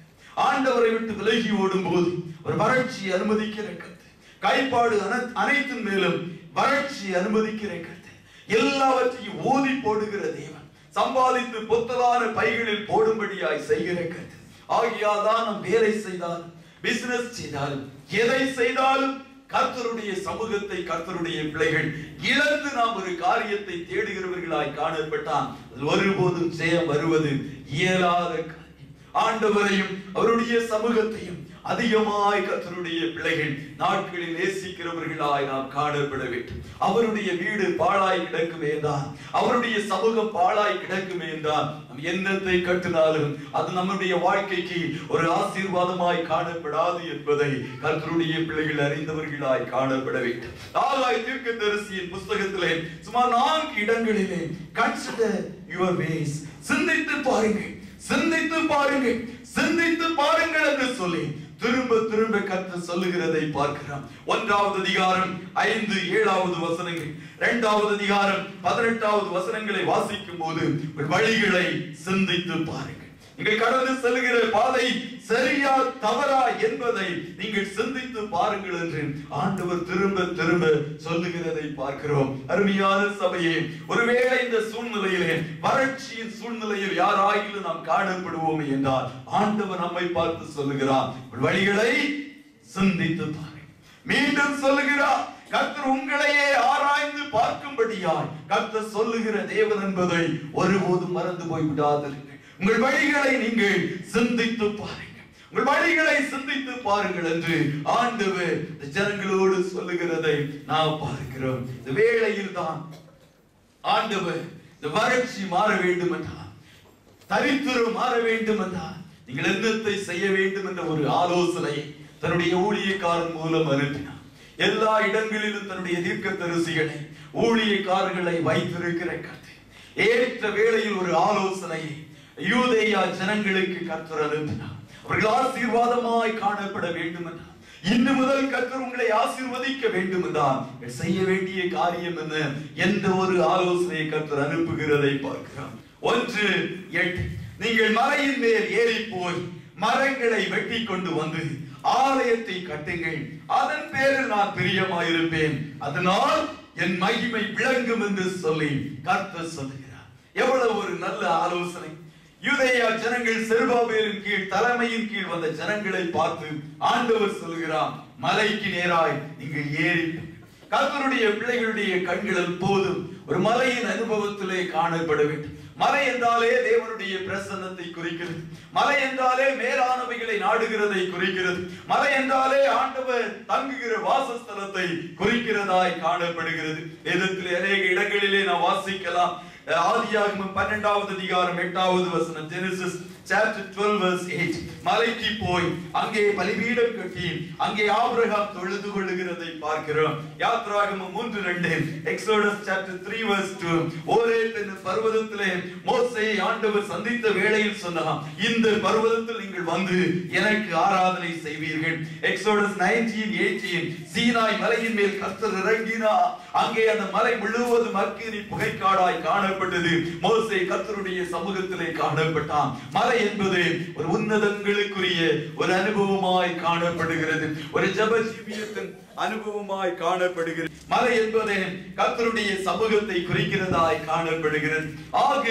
ஆண்டவரை விட்டு விலகி ஓடும் போது ஒரு வறட்சியை அனுமதிக்கிற கர்த்தர். கைப்பாடு அனைத்தின் மேலும் வறட்சியை அனுமதிக்கிற கர்த்தர். எல்லாவற்றையும் ஊதி போடுகிற தேவன். சம்பாதித்து பொத்தலான பைகளில் போடும்படியாய் செய்கிற கர்த்தர். ஆகையால் தான் நாம் வேலை செய்தாலும் பிசினஸ் செய்தாலும் எதை செய்தாலும் கர்த்தருடைய சமூகத்தை கர்த்தருடைய பிள்ளைகள் இழந்து நாம் ஒரு காரியத்தை தேடுகிறவர்களாய் காணப்பட்டால் ஒருபோதும் ஜெயம் வருவது இயலாத காரியம். ஆண்டவரையும் அவருடைய சமூகத்தையும் அதிகமாய் கர்த்தருடைய பிள்ளைகள் நாட்களில் நேசிக்கிறவர்களாய் நாம் காணப்பட வேண்டும். அவருடைய வீடு பாழாய் கிடக்குமே தான், அவருடைய சமூகம் பாழாய் கிடக்குமே தான், நம் என்னத்தை கட்டினாலும் அது நம்முடைய வாழ்க்கைக்கு ஒரு ஆசீர்வாதமாய் காணப்படாது என்பதை கர்த்தருடைய பிள்ளைகள் அறிந்தவர்களாய் காணப்பட வேண்டும். ஆகாய் தீர்க்கதரிசியின் புஸ்தகத்திலே சுமார் 4 இடங்களிலே கன்சிடர் யுவர் வேஸ், சிந்தித்து பாருங்கள், சிந்தித்து பாருங்கள், சிந்தித்து பாருங்கள் என்று சொல்லி திரும்ப திரும்ப கர்த்தர் சொல்லுகிறதை பார்க்கிறோம். 1வது அதிகாரம் 5, 7வது வசனங்கள், 2வது அதிகாரம் 18வது வசனங்களை வாசிக்கும் போது வழிகளை சிந்தித்து பாருங்கள். நீங்கள் கடந்து செல்லுகிற பாதை சரியா தவறா என்பதை நீங்கள் சிந்தித்து பாருங்கள் என்று ஆண்டவர் திரும்ப திரும்ப சொல்லுகிறதை பார்க்கிறோம். அருமையான சபையே, ஒருவேளை இந்த சூழ்நிலையிலே வறட்சியின் சூழ்நிலையில் யாராயிலும் நாம் காணப்படுவோம் என்றால் ஆண்டவர் நம்மை பார்த்து சொல்லுகிறார், வழிகளை சிந்தித்து பாருங்கள். மீண்டும் சொல்லுகிறார், கர்த்தர் உங்களையே ஆராய்ந்து பார்க்கும்படியாய் கர்த்தர் சொல்லுகிற தேவன் என்பதை ஒருபோதும் மறந்து போய் விடாதீர்கள். உங்கள் வழிகளை நீங்கள் சிந்தித்து பாருங்கள், உங்கள் வழிகளை சிந்தித்து பாருங்கள் என்று ஆண்டவர் ஜனங்களோடு சொல்லுகிறதை நாம் பார்க்கிறோம். இந்த வேளையில் தான் ஆண்டவர் இந்த வறட்சி மாற வேண்டும் என்றால், தரித்திரம் மாற வேண்டும் என்றால் நீங்கள் என்னத்தை செய்ய வேண்டும் என்ற ஒரு ஆலோசனையை தன்னுடைய ஊழியக்காரன் மூலம் அனுப்பினார். எல்லா இடங்களிலும் தன்னுடைய தீர்க்கதரிசிகளை ஊழியக்காரர்களை வைத்திருக்கிற கர்த்தர் ஏற்ற வேளையில் ஒரு ஆலோசனையை யூதேயா ஜனங்களுக்கு கர்த்தர் அனுப்பினார். அவர்கள் ஆசீர்வாதமாய் காணப்பட வேண்டும் என்றார், இன்று முதல் கர்த்தர் உங்களை ஆசீர்வதிக்க வேண்டும் என்றால் செய்ய வேண்டிய காரியம் என்ன என்ற ஒரு ஆலோசனையை கர்த்தர் அனுப்புகிறதை பார்க்கிறோம். 1:8 நீங்கள் மலையின் மேல் ஏறி போய் மரங்களை வெட்டி கொண்டு வந்து ஆலயத்தை கட்டுங்கள், அதன் பேரில் நான் பிரியமாயிருப்பேன், அதனால் என் மகிமை விளங்கும் என்று சொல்லி கர்த்தர் சொல்லுகிறார். எவ்வளவு ஒரு நல்ல ஆலோசனை! யூதேயா ஜனங்கள் செருபாபேலின் கீழ் தலைமையின் கீழ் வந்த ஜனங்களை பார்த்து ஆண்டவர் சொல்லுகிறார், மலைக்கு நேராய் நீங்கள் ஏறி. கர்த்தருடைய பிள்ளைகளுடைய கண்கள் போதும் ஒரு மலையின் அனுபவத்திலே காணப்பட வேண்டும். மலை என்றாலே தேவனுடைய பிரசன்னத்தை குறிக்கிறது, மலை என்றாலே மேலானவைகளை நாடுகிறதை குறிக்கிறது, மலை என்றாலே ஆண்டவர் தங்குகிற வாசஸ்தலத்தை குறிக்கிறதாய் காணப்படுகிறது. வேதத்திலே அநேக இடங்களிலே நாம் வாசிக்கலாம். ஆதியாகமம் 12வது அதிகாரம் 8வது வசனம், Genesis chapter 12 verse 8, மலைக்கு போய் அங்கே பலிபீடம் கட்டி அங்கே ஆபிரகாம் தொழுது கொள்ளுகிறதை பார்க்கிறோம். யாத்ராகமம் 3:2, Exodus chapter 3 verse 2, ஓரேப் என்னும் பர்வதத்திலே மோசேயை ஆண்டவர் சந்தித்த வேளையில் சொன்னார், இந்த பர்வதத்தில் நீங்கள் வந்து எனக்கு ஆராதனை செய்வீர்கள். Exodus 19:18, சீனாய் மலையின் மேல் கர்த்தர் இறங்கினார், அங்கே அந்த மலை முழுவதும் அக்கினி புகைக்காடாய் காணப்பட்டது. மோசே கர்த்தருடைய சமூகத்திலே காணப்பட்டான். மலை என்பது ஒரு உன்னதங்களுக்குரிய ஒரு அனுபவமாய் காணப்படுகிறது, ஒரு ஜெப ஜீவியத்தின் அனுபவமாய் காணப்படுகிறது. மலை என்பது கர்த்தருடைய சமூகத்தை குறிக்கிறதாய் காணப்படுகிறது. ஆக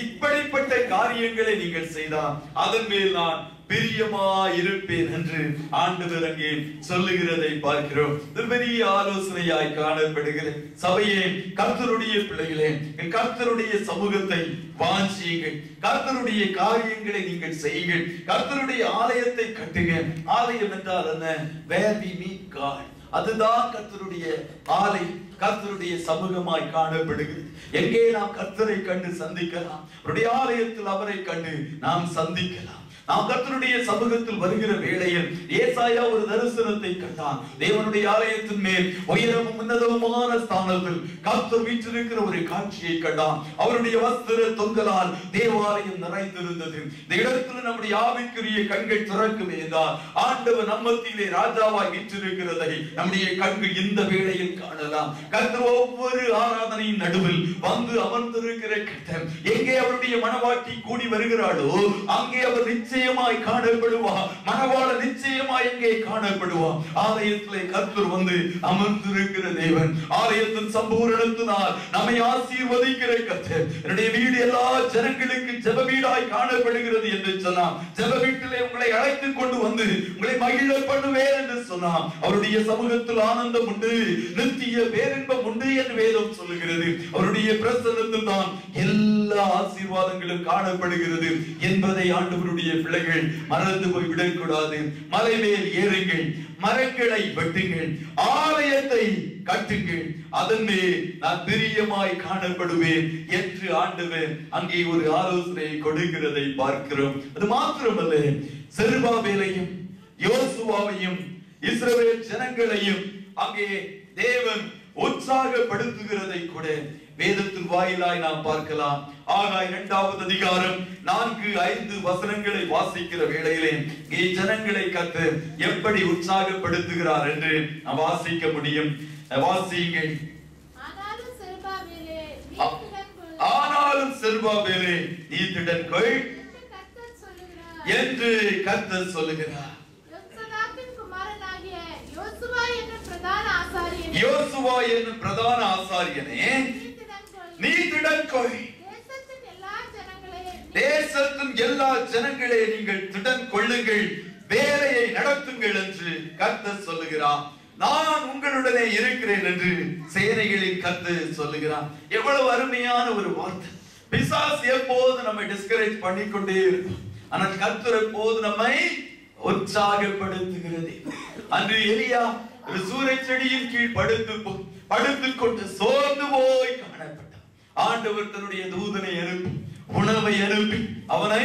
இப்படிப்பட்ட காரியங்களை நீங்கள் செய்தால் அதன் மேல் நான் பிரியமாயிருப்பேன் என்று ஆண்டவர் அங்கே சொல்லுகிறதை பார்க்கிறோம். பெரிய ஆலோசனையாய் காணப்படுகிறது. சபையே, கர்த்தருடைய பிள்ளைகளே, கர்த்தருடைய சமூகத்தை வாஞ்சியுங்கள், கர்த்தருடைய காரியங்களை நீங்கள் செய்யுங்கள், கர்த்தருடைய ஆலயத்தை கட்டுங்க. ஆலயம் என்றால் என்ன? Where we meet God. அதுதான் கர்த்தருடைய ஆலயம், கர்த்தருடைய சமூகமாய் காணப்படுகிறது. எங்கே நாம் கர்த்தரை கண்டு சந்திக்கலாம்? அவருடைய ஆலயத்தில் அவரை கண்டு நாம் சந்திக்கலாம். நாம் கர்த்தருடைய சமூகத்தில் வருகிற வேளையில் ஏசாயா ஒரு தரிசனத்தை கண்டான். தேவனுடைய ஆலயத்தின் மேல் உயரமும் உன்னதமான ஸ்தானத்தில் கர்த்தர் வீற்றிருக்கிற ஒரு காட்சியை கண்டான். அவருடைய வஸ்திர தொங்கலால் தேவாலயம் நிறைந்திருந்தது. இந்த இடத்தில் நம்முடைய ஆவிக்குரிய கண்கள் திறக்குமே என்றால் ஆண்டவர் நம்மத்திலே ராஜாவாய் வீற்றிருக்கிறதை நம்முடைய கண்கள் இந்த வேளையில் காணலாம். கர்த்தர் ஒவ்வொரு ஆராதனையின் நடுவில் வந்து அமர்ந்திருக்கிற கர்த்தர் எங்கே அவருடைய மனவாட்டி கூடி வருகிறாளோ அங்கே அவர் நிச்சயம் நிச்சயமாய் காணப்படுவார். மணவாளன் நிச்சயமாய் எங்கே காணப்படுவார்? ஆலயத்திலே கர்த்தர் வந்து அமர்ந்திருக்கிற தேவன். ஆலயத்தின் சம்பூரணத்தினால் நம்மை ஆசீர்வதிக்கிற கர்த்தர். என்னுடைய வீடு எல்லா ஜனங்களுக்கு ஜெப வீடாய் காணப்படுகிறது என்று சொன்னார். ஜெப வீட்டிலே உங்களை அழைத்துக் கொண்டு வந்து உங்களை மகிழ பண்ணுவேன் என்று சொன்னார். அவருடைய சமூகத்தில் ஆனந்தம் உண்டு, நித்திய பேரின்பம் உண்டு என்று வேதம் சொல்லுகிறது. அவருடைய பிரசன்னத்தில் தான் எல்லா ஆசீர்வாதங்களும் காணப்படுகிறது என்பதை ஆண்டவருடைய பிள்ளைகள் மறந்து போய் விடக்கூடாது. மலை மேல் ஏறுங்கள், மரங்களை வெட்டுங்கள், ஆலயத்தை கட்டுங்கள், அதன் மேல் நான் பிரியமாய் காணப்படுவேன் என்று ஆண்டவர் அங்கே ஒரு ஆலோசனை கொடுக்கிறதை பார்க்கிறோம். அது மாத்திரமல்ல, செருபாபேலையும் யோசுவாவையும் இஸ்ரவேல் ஜனங்களையும் அங்கே தேவன் உற்சாகப்படுத்துகிறதை கூட வேதத்தின் வாயிலாய் நாம் பார்க்கலாம். ஆகாய் 2வது அதிகாரம் 4-5 வசனங்களை வாசிக்கிற வேளையிலே ஜனங்களை கர்த்தர் எப்படி உற்சாகப்படுத்துகிறார் என்று நாம் வாசிக்க முடியும். வாசியுங்கள். ஆனாலும் செருபாபேலே நீ திடன் கொள் என்று கர்த்தர் சொல்லுகிறார். யோசுவா என்னும் பிரதான ஆசாரியனே நீ திடன் கொள். தேசத்தின் எல்லா ஜனங்களே நீங்கள் திடன் கொள்ளுங்கள், வேலையை நடத்துங்கள் என்று கர்த்தர் சொல்லுகிறார். நான் உங்களுடனே இருக்கிறேன் என்று சேனைகளின் கர்த்தர் சொல்லுகிறார். எவ்வளவு அருமையான ஒரு வார்த்தை. பிசாசு எப்போது நம்மை டிஸ்கரேஜ் பண்ணிக்கொண்டே இருக்கும், ஆனால் கர்த்தர் எப்போது நம்மை உற்சாகப்படுத்துகிறது. அன்று எலியா ஒரு சூரை செடியின் கீழ் படுத்துக் கொண்டு சோர்ந்து போய் காணப்பட்டார். ஆண்டவர் தன்னுடைய தூதனை அனுப்பி உணவை அனுப்பி அவனை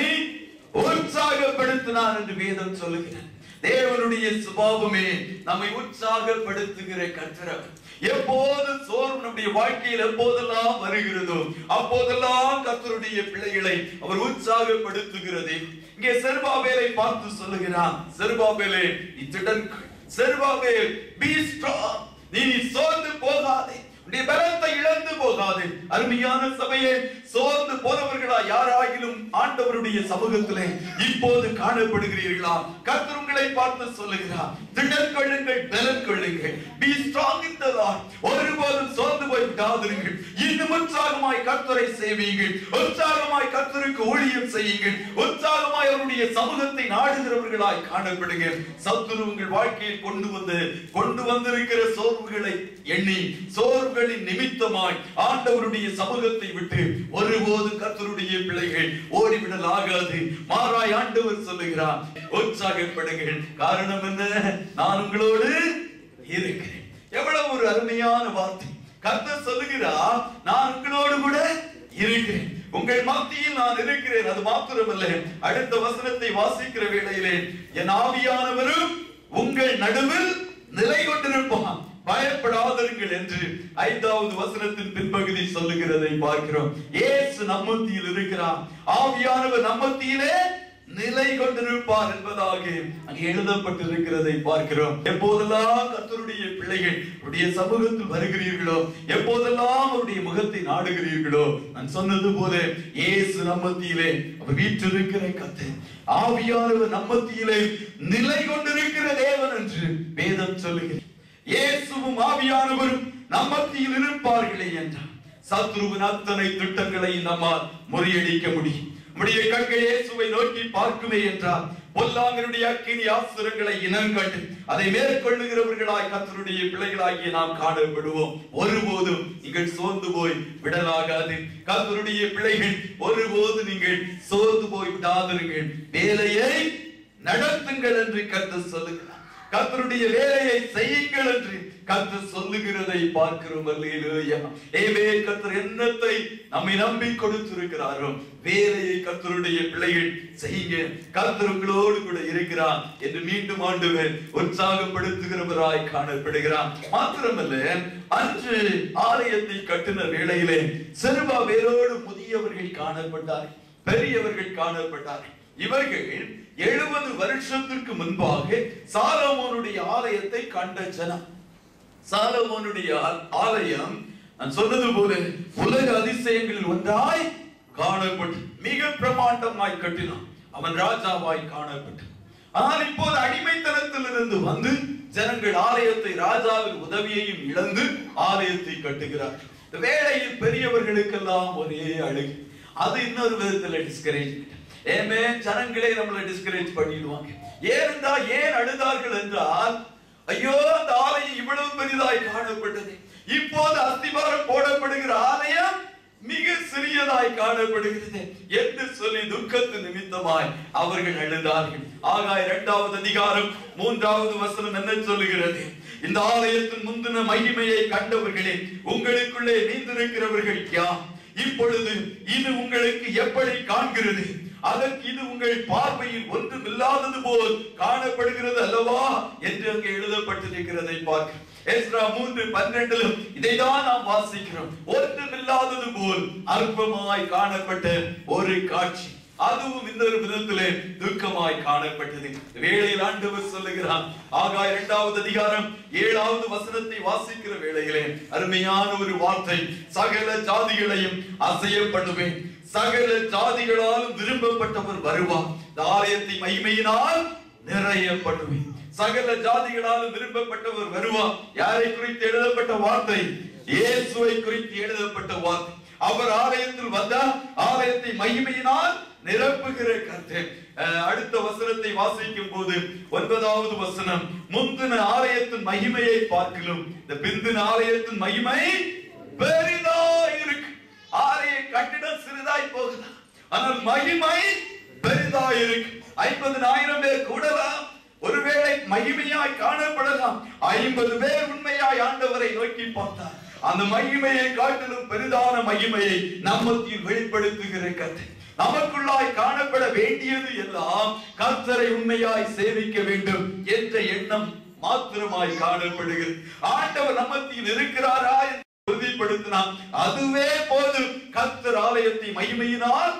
உற்சாகப்படுத்தினார் என்று வேதம் சொல்லுகிறார். தேவனுடைய சுபாவமே நம்மை உற்சாகப்படுத்துகிற கர்த்தர். எப்போது சோர்வு நம்முடைய வாழ்க்கையில் எப்போதெல்லாம் வருகிறதோ அப்போதெல்லாம் கர்த்தருடைய பிள்ளைகளை அவர் உற்சாகப்படுத்துகிறது. இங்கே செருபாபேலை பார்த்து சொல்லுகிறான், செருபாபேலே இத்துடன் செருபாபேல் be strong, நீ சோர்ந்து போகாதே, உன்னுடைய பலத்தை இழந்து போகாதே. அருமையான சபையே, சோர்ந்து போனவர்களா யாராகிலும் ஆண்டவருடைய சமூகத்திலே இப்போது காணப்படுகிறீர்களா? கர்த்தர் உங்களை பார்த்து சொல்லுகிறார், திடன் கொள்ளுங்கள், பலன் கொள்ளுங்கள், be strong in the Lord. ஒருபோதும் சோர்ந்து போய் விடாதீர்கள். இன்னும் உற்சாகமாய் கர்த்தரை சேவியுங்கள், உற்சாகமாய் கர்த்தருக்கு ஊழியம் செய்யுங்கள், உற்சாகமாய் அவருடைய சமூகத்தை நாடுகிறவர்களாய் காணப்படுங்க. சத்துரு உங்கள் வாழ்க்கையில் கொண்டு வந்திருக்கிற சோர்வுகளை எண்ணி சோர்வுகளின் நிமித்தமாய் ஆண்டவருடைய சமூகத்தை விட்டு ஒருபோது கர்த்தருடைய பிள்ளைகள் ஓடிவிடலாகாது. மாறாய் ஆண்டவர் சொல்லுகிறார், உற்சாகப்படுங்கள். காரணம் என்ன? நான் உங்களோடு இருக்கிறேன். எவ்வளவு ஒரு அருமையான வார்த்தை. கர்த்தர் சொல்லுகிறார், நான் உங்களோடு கூட இருக்கிறேன், உங்கள் மத்தியில் நான் இருக்கிறேன். அது மாத்திரமல்ல, அடுத்த வசனத்தை வாசிக்கிற வேளையிலே என் ஆவியானவரும் உங்கள் நடுவில் நிலை கொண்டிருப்பான், பயப்படாதீர்கள் என்று 5வது வசனத்தின் பின்பகுதி சொல்லுகிறதை பார்க்கிறோம். இயேசு நம்மத்தியில் இருக்கிறார், ஆவியானவர் நம்மத்தியிலே நிலை கொண்டிருப்பார் என்பதாக அங்கே எழுதப்பட்டிருக்கிறதை பார்க்கிறோம். எப்போதெல்லாம் கர்த்தருடைய பிள்ளைகள் அவருடைய சமூகத்தில் வருகிறீர்களோ, எப்போதெல்லாம் அவருடைய முகத்தை நாடுகிறீர்களோ, நான் சொன்னது போல இயேசு நம்மத்தியிலே அவர் வீற்றிருக்கிற கர்த்தர், ஆவியானவர் நம்மத்தியிலே நிலை கொண்டிருக்கிற தேவன் என்று வேதம் சொல்லுகிறது. இயேசுவும் ஆவியானவரும் நம்மத்தியில் இருப்பார்களே என்றார், சத்ருவின் அத்தனை திட்டங்களை நம்மால் முறியடிக்க முடியும். நம்முடைய கண்கள் இயேசுவை நோக்கி பார்க்குமே என்றால் பொல்லாங்கனுடைய அக்கினி ஆசுரங்களை இனங்கண்டு அதை மேற்கொள்ளுகிறவர்களாய் கர்த்தருடைய பிள்ளைகளாகிய நாம் காணப்படுவோம். ஒருபோதும் நீங்கள் சோர்ந்து போய் விடலாகாது. கர்த்தருடைய பிள்ளைகள் ஒருபோது நீங்கள் சோர்ந்து போய் விடாதீர்கள், வேலையை நடத்துங்கள் என்று கர்த்தர் சொல்லுகிறார். கர்த்தருடைய வேலையை செய்யுங்கள் என்று கர்த்தர் சொல்லுகிறதை பார்க்கிறோம். அல்லேலூயா. கர்த்தர் என்னத்தை நம்மை நம்பி கொடுத்திருக்கிறாரோ வேலையை கர்த்தருடைய பிள்ளைகள் செய்யுங்க, கர்த்தர் உங்களோடு கூட இருக்கிறார் என்று மீண்டும் ஆண்டவர் உற்சாகப்படுத்துகிறவராய் காணப்படுகிறார். மாத்திரமல்ல, அன்று ஆலயத்தை கட்டின வேளையிலே செருபாபேலோடு முதியவர்கள் காணப்பட்டார்கள், பெரியவர்கள் காணப்பட்டார்கள். இவர்கள் 70 வருஷத்திற்கு முன்பாக சாலமோனுடைய ஆலயத்தை கண்ட ஜனம். சாலமோனுடைய ஆலயம் நான் சொன்னது போல உலக அதிசயங்களில் ஒன்றாய் காணப்பட்டு மிக பிரமாண்டமாய் கட்டினான். அவன் ராஜாவாய் காணப்பட்டான். ஆனால் இப்போது அடிமைத்தனத்திலிருந்து வந்து ஜனங்கள் ஆலயத்தை, ராஜாவின் உதவியையும் இழந்து ஆலயத்தை கட்டுகிறார். இந்த வேளையில் பெரியவர்களுக்கெல்லாம் ஒரே அழுகு. அது இன்னொரு விதத்தில் டிஸ்கரேஜ்மெண்ட். ஏமே ஜனங்களே நம்மளை டிஸ்கரேஜ் பண்ணிடுவாங்க. ஏன் அழுதார்கள் என்றால், ஐயோ அந்த ஆலயம் இவ்வளவு பெரிதாய் காணப்பட்டது, இப்போது அஸ்திவாரம் போடப்படுகிற ஆலயம் மிக சிறியதாய் காணப்படுகிறது என்று சொல்லி துக்கத்து நிமித்தமாய் அவர்கள் அழுதார்கள். ஆகாய் 2வது அதிகாரம் 3வது வசனம் என்ன சொல்லுகிறது? இந்த ஆலயத்தின் முந்தின மகிமையை கண்டவர்களே, உங்களுக்குள்ளே நீந்திருக்கிறவர்கள் யார்? இப்பொழுது இது உங்களுக்கு எப்படி காண்கிறது? அதற்கு இது உங்கள் பார்வையில் ஒன்றும் இல்லாதது போல் காணப்படுகிறது அல்லவா என்று அங்கே எழுதப்பட்டிருக்கிறதை பார்க்கிறோம். எஸ்ரா 3:12 இதைதான் நாம் வாசிக்கிறோம். ஒன்றுமில்லாதது போல் அற்பமாய் காணப்பட்ட ஒரு காட்சி, அதுவும் இன்னொரு விதத்திலே துக்கமாய் காணப்பட்டது. வேளையில் ஆண்டவர் சொல்லுகிறான், ஆகாய் 2வது அதிகாரம் 7வது வசனத்தை வாசிக்கிற வேளையிலே அருமையான ஒரு வார்த்தை, சகல ஜாதிகளையும் அசைய பண்ணுவேன், சகல ஜாதிகளாலும் விரும்பப்பட்டவர் வருவார், ஆலயத்தை மகிமையினால் நிறைய பண்ணுவேன். சகல ஜாதிகளாலும் விரும்பப்பட்டவர் வருவார். யாரை குறித்து எழுதப்பட்ட வார்த்தை? இயேசுவை குறித்து எழுதப்பட்ட வார்த்தை. அவர் ஆலயத்தில் வந்தார், ஆலயத்தை மகிமையினால் நிரப்புகிற கர்த்தர். அடுத்த வசனத்தை வாசிக்கும் போது 9வது வசனம், முந்தின ஆலயத்தின் மகிமையை பார்க்கலாம், இந்த பிந்தின ஆலயத்தின் மகிமை பெரிதாய் இருக்கு. ஆலய கட்டிடம் சிறிதாய் போகலாம், ஆனால் மகிமை பெரிதாய் இருக்கு. 50,000 பேர் கூடலாம், ஒருவேளை மகிமையாய் காணப்படலாம். 50 பேர் உண்மையாய் ஆண்டவரை நோக்கி பார்த்தார். அந்த மகிமையை காட்டிலும் பெரிதான மகிமையை நம்மத்தில் வெளிப்படுத்துகிற கர்த்தர். நமக்குள்ளாய் காணப்பட வேண்டியது எல்லாம் கர்த்தரை உண்மையாய் சேவிக்க வேண்டும் என்ற எண்ணம் மாத்திரமாய் காணப்படுகிறது. ஆண்டவர் நம்மத்தில் இருக்கிறாரா என்று உறுதிப்படுத்தினார், அதுவே போதும். கர்த்தர் ஆலயத்தை மகிமையினால்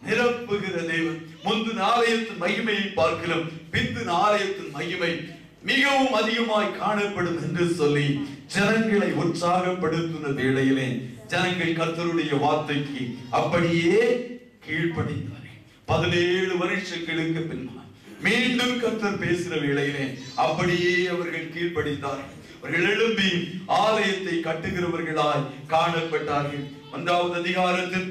நிரப்புகிற தேவன். முந்தின ஆலயத்தின் மகிமையை பார்க்கலாம், பிந்தின ஆலயத்தின் மகிமை மிகவும் அதிகமாய் காணப்படும் என்று சொல்லி ஜனங்களை உற்சாகப்படுத்தின வேளையிலே ஜனங்கள் கர்த்தருடைய வார்த்தைக்கு அப்படியே கீழ்ப்படிந்தார்கள். 17 வருஷங்களுக்கு பின்னால் மீண்டும் கர்த்தர் பேசுகிற வேளையிலே அப்படியே அவர்கள் கீழ்ப்படிந்தார்கள். அவர்கள் எழும்பி ஆலயத்தை கட்டுகிறவர்களாய் காணப்பட்டார்கள். 1வது அதிகாரத்தில்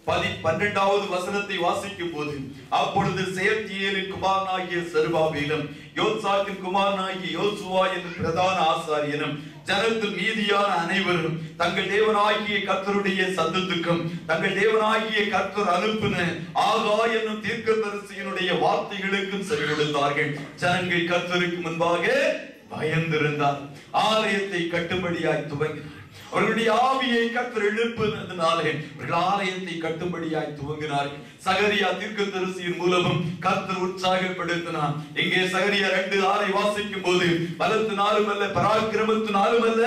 12வது வசனத்தை வாசிக்கும் போது, அப்பொழுது செயல்தியேலின் குமாரனாகிய செருபாபேலும் யோத்சாக்கின் குமாரனாகிய யோசுவா என்னும் பிரதான ஆசாரியனும் ஜனத்தில் மீதியான அனைவரும் தங்கள் தேவனாகிய கர்த்தருடைய சத்தத்துக்கும் தங்கள் தேவனாகிய கர்த்தர் அனுப்பின ஆகாய் என்னும் தீர்க்கதரிசியினுடைய வார்த்தைகளுக்கும் செவி கொடுத்தார்கள். ஜனங்கள் கர்த்தருக்கு முன்பாக பயந்திருந்தார். ஆலயத்தை கட்டும்படியாய் துவங்கினார். அவர்களுடைய ஆவியை கர்த்தர் எழுப்பினதினாலே அவர்கள் ஆலயத்தை கட்டும்படியாய் துவங்கினார்கள். சகரியா தீர்க்கதரிசியின் மூலமும் கர்த்தர் உற்சாகப்படுத்தினார். இங்கே சகரியா 2:6 வாசிக்கும் போது, பலத்தினாலும் அல்ல பராக்கிரமத்தினாலும் அல்ல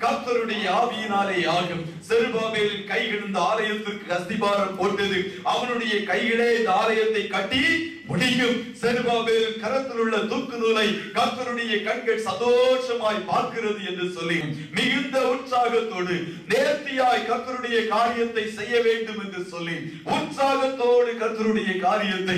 கர்த்தருடைய ஆவியினாலே ஆகும். செருபாபேலின் கைகள் இந்த ஆலயத்திற்கு அஸ்திபாரம் போட்டது, அவனுடைய கைகளே இந்த ஆலயத்தை கட்டி முடியும். செருபாபேலின் கரத்தில் உள்ள தூக்கு நூலை கர்த்தருடைய கண்கள் சந்தோஷமாய் பார்க்கிறது என்று சொல்லி மிகுந்த உற்சாகத்தோடு நேர்த்தியாய் கர்த்தருடைய காரியத்தை செய்ய வேண்டும் என்று சொல்லி உற்சாகத்தோடு கர்த்தருடைய காரியத்தை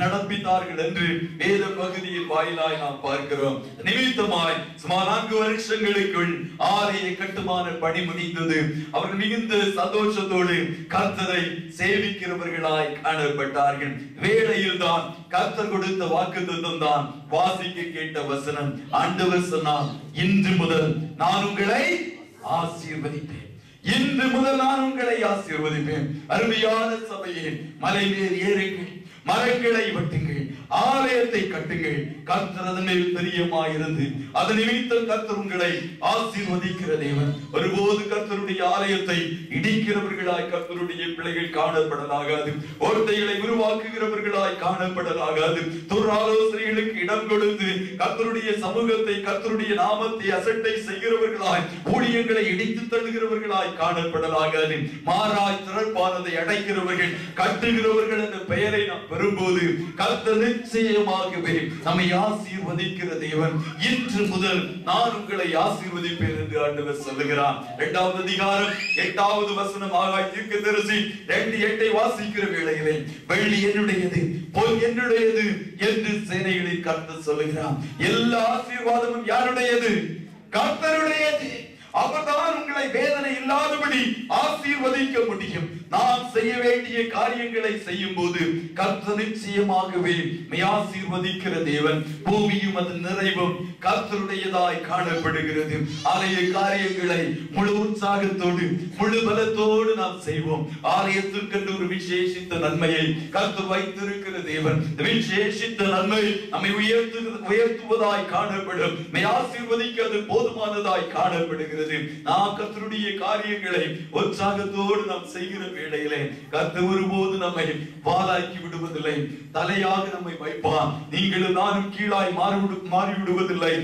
நடப்பித்தார்கள் என்று வேத பகுதியின் வாயிலாய் நாம் பார்க்கிறோம். நிமித்தமாய் சுமார் 4 வருஷங்களுக்குள் ஆலய கட்டுமான பணி முடிந்தது. அவர்கள் மிகுந்த சந்தோஷத்தோடு கர்த்தரை சேவிக்கிறவர்களாய் காணப்பட்டார்கள். வேளையில் தான் கர்த்தர் கொடுத்த வாக்குத்தத்தம் தான் வாசிக்க கேட்ட வசனம். ஆண்டவர் சொன்னார், இன்று முதல் நான் உங்களை ஆசீர்வதிப்பேன், இன்று முதல் நான் உங்களை ஆசீர்வதிப்பேன். அருமையான சபையே, மலை மேல் ஏறுங்கள், மரங்களை வெட்டுங்கள், ஆலயத்தை கட்டுங்கள். கர்த்தர் அதன் மேல் பிரியமாயிருந்து அதன் நிமித்தம் கர்த்தர் உங்களை ஆசீர்வதிக்கிற தேவன். ஒருபோது கர்த்தருடைய ஆலயத்தை இடிக்கிறவர்களாய் கர்த்தருடைய பிள்ளைகள் காணப்படலாகாது. ஓட்டைகளை உருவாக்குகிறவர்களாய் காணப்படலாகாது. துராலோசனைகளுக்கு இடம் கொடுத்து கர்த்தருடைய சமூகத்தை, கர்த்தருடைய நாமத்தை அசட்டை செய்கிறவர்களாய், ஊழியங்களை இடித்து தள்ளுகிறவர்களாய் காணப்படலாகாது. மாறாய் திறப்பானதை அடைக்கிறவர்கள், கட்டுகிறவர்கள் என்ற பெயரை நாம் பெறும்போது கர்த்தர் நிச்சயமாகவே நம்மை ஆசீர்வதிக்கிற தேவன். இன்று முதல் நான் உங்களை ஆசீர்வதிப்பேன் என்று ஆண்டவர் சொல்லுகிறார். 2வது அதிகாரம் 8வது வசனம் ஆகாய் தீர்க்கதரிசி 2:8 வாசிக்கிற வேளையிலே வெள்ளி என்னுடையது, பொன் என்னுடையது என்று சேனைகளின் கர்த்தர் சொல்லுகிறார். எல்லா ஆசீர்வாதமும் யாருடையது? கர்த்தருடையது. அவர்தான் உங்களை வேதனை இல்லாதபடி ஆசீர்வதிக்க முடியும். நாம் செய்ய வேண்டிய காரியங்களை செய்யும் போது கர்த்தர் நிச்சயமாகவே ஆசீர்வதிக்கிற தேவன். பூமியும் அது நிறைவும் கர்த்தருடையதாய் காணப்படுகிறது. ஆலய காரியங்களை முழு உற்சாகத்தோடு முழு பலத்தோடு நாம் செய்வோம். ஆலயத்திற்கென்று ஒரு விசேஷித்த நன்மையை கர்த்தர் வைத்திருக்கிற தேவன். விசேஷித்த நன்மை நம்மை உயர்த்துவதாய் காணப்படும். ஆசீர்வதிக்க அது போதுமானதாய் காணப்படுகிறது. நாம் கர்த்தருடைய காரியங்களை உற்சாகத்தோடு நாம் செய்கிற வேளையிலே கர்த்தர் ஒருபோது நம்மை வாளாக்கி விடுவதில்லை, தலையாக நம்மை வைப்பார். நீங்களும் நானும் கீழாய் மாறிவிடுவதில்லை.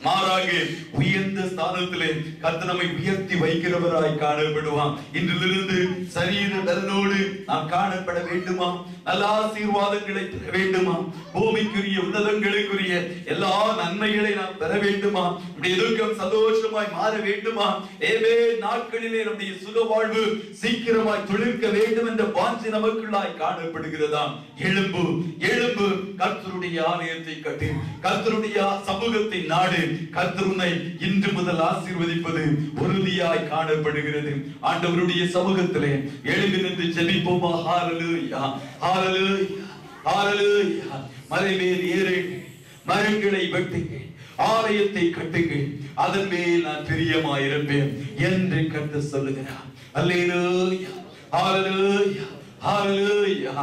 மாறாக உயர்ந்த ஸ்தானத்திலே கர்த்தர் நம்மை உயர்த்தி வைக்கிறவராய் காணப்படுவான். இன்றிலிருந்து சரீர பலனோடு நாம் காணப்பட வேண்டுமா? நல்ல ஆசீர்வாதங்களை பெற வேண்டுமா? பூமிக்குரிய உன்னதங்களுக்குரிய எல்லா நன்மைகளை நாம் பெற வேண்டுமா? நம்முடைய துக்கம் சந்தோஷமாய் மாற வேண்டுமா? ஏவே நாட்களிலே நம்முடைய சுக வாழ்வு சீக்கிரமாய் துளிர்க்க வேண்டும் என்ற வாஞ்சை நமக்குள்ளாய் காணப்படுகிறதா? எழும்பு, எழும்பு, கர்த்தருடைய ஆலயத்தை கட்டு, கர்த்தருடைய சமூகத்தை நாடு. கர்த்தர் உன்னை இன்று முதல் ஆசீர்வதிப்பது உறுதியாய் காணப்படுகிறது. ஆண்டவருடைய சமூகத்திலே எழுந்து நின்று ஜெபிப்போமா? ஹalleluya, ஹalleluya, ஹalleluya. மலைமேல் ஏறுங்கள், மரங்களை வெட்டுங்கள், ஆலயத்தை கட்டுங்கள், அதன் மேல் நான் பிரியமாயிருப்பேன் என்று கர்த்தர் சொல்லுகிறார். அல்லேலூயா, ஹalleluya, ஹalleluya.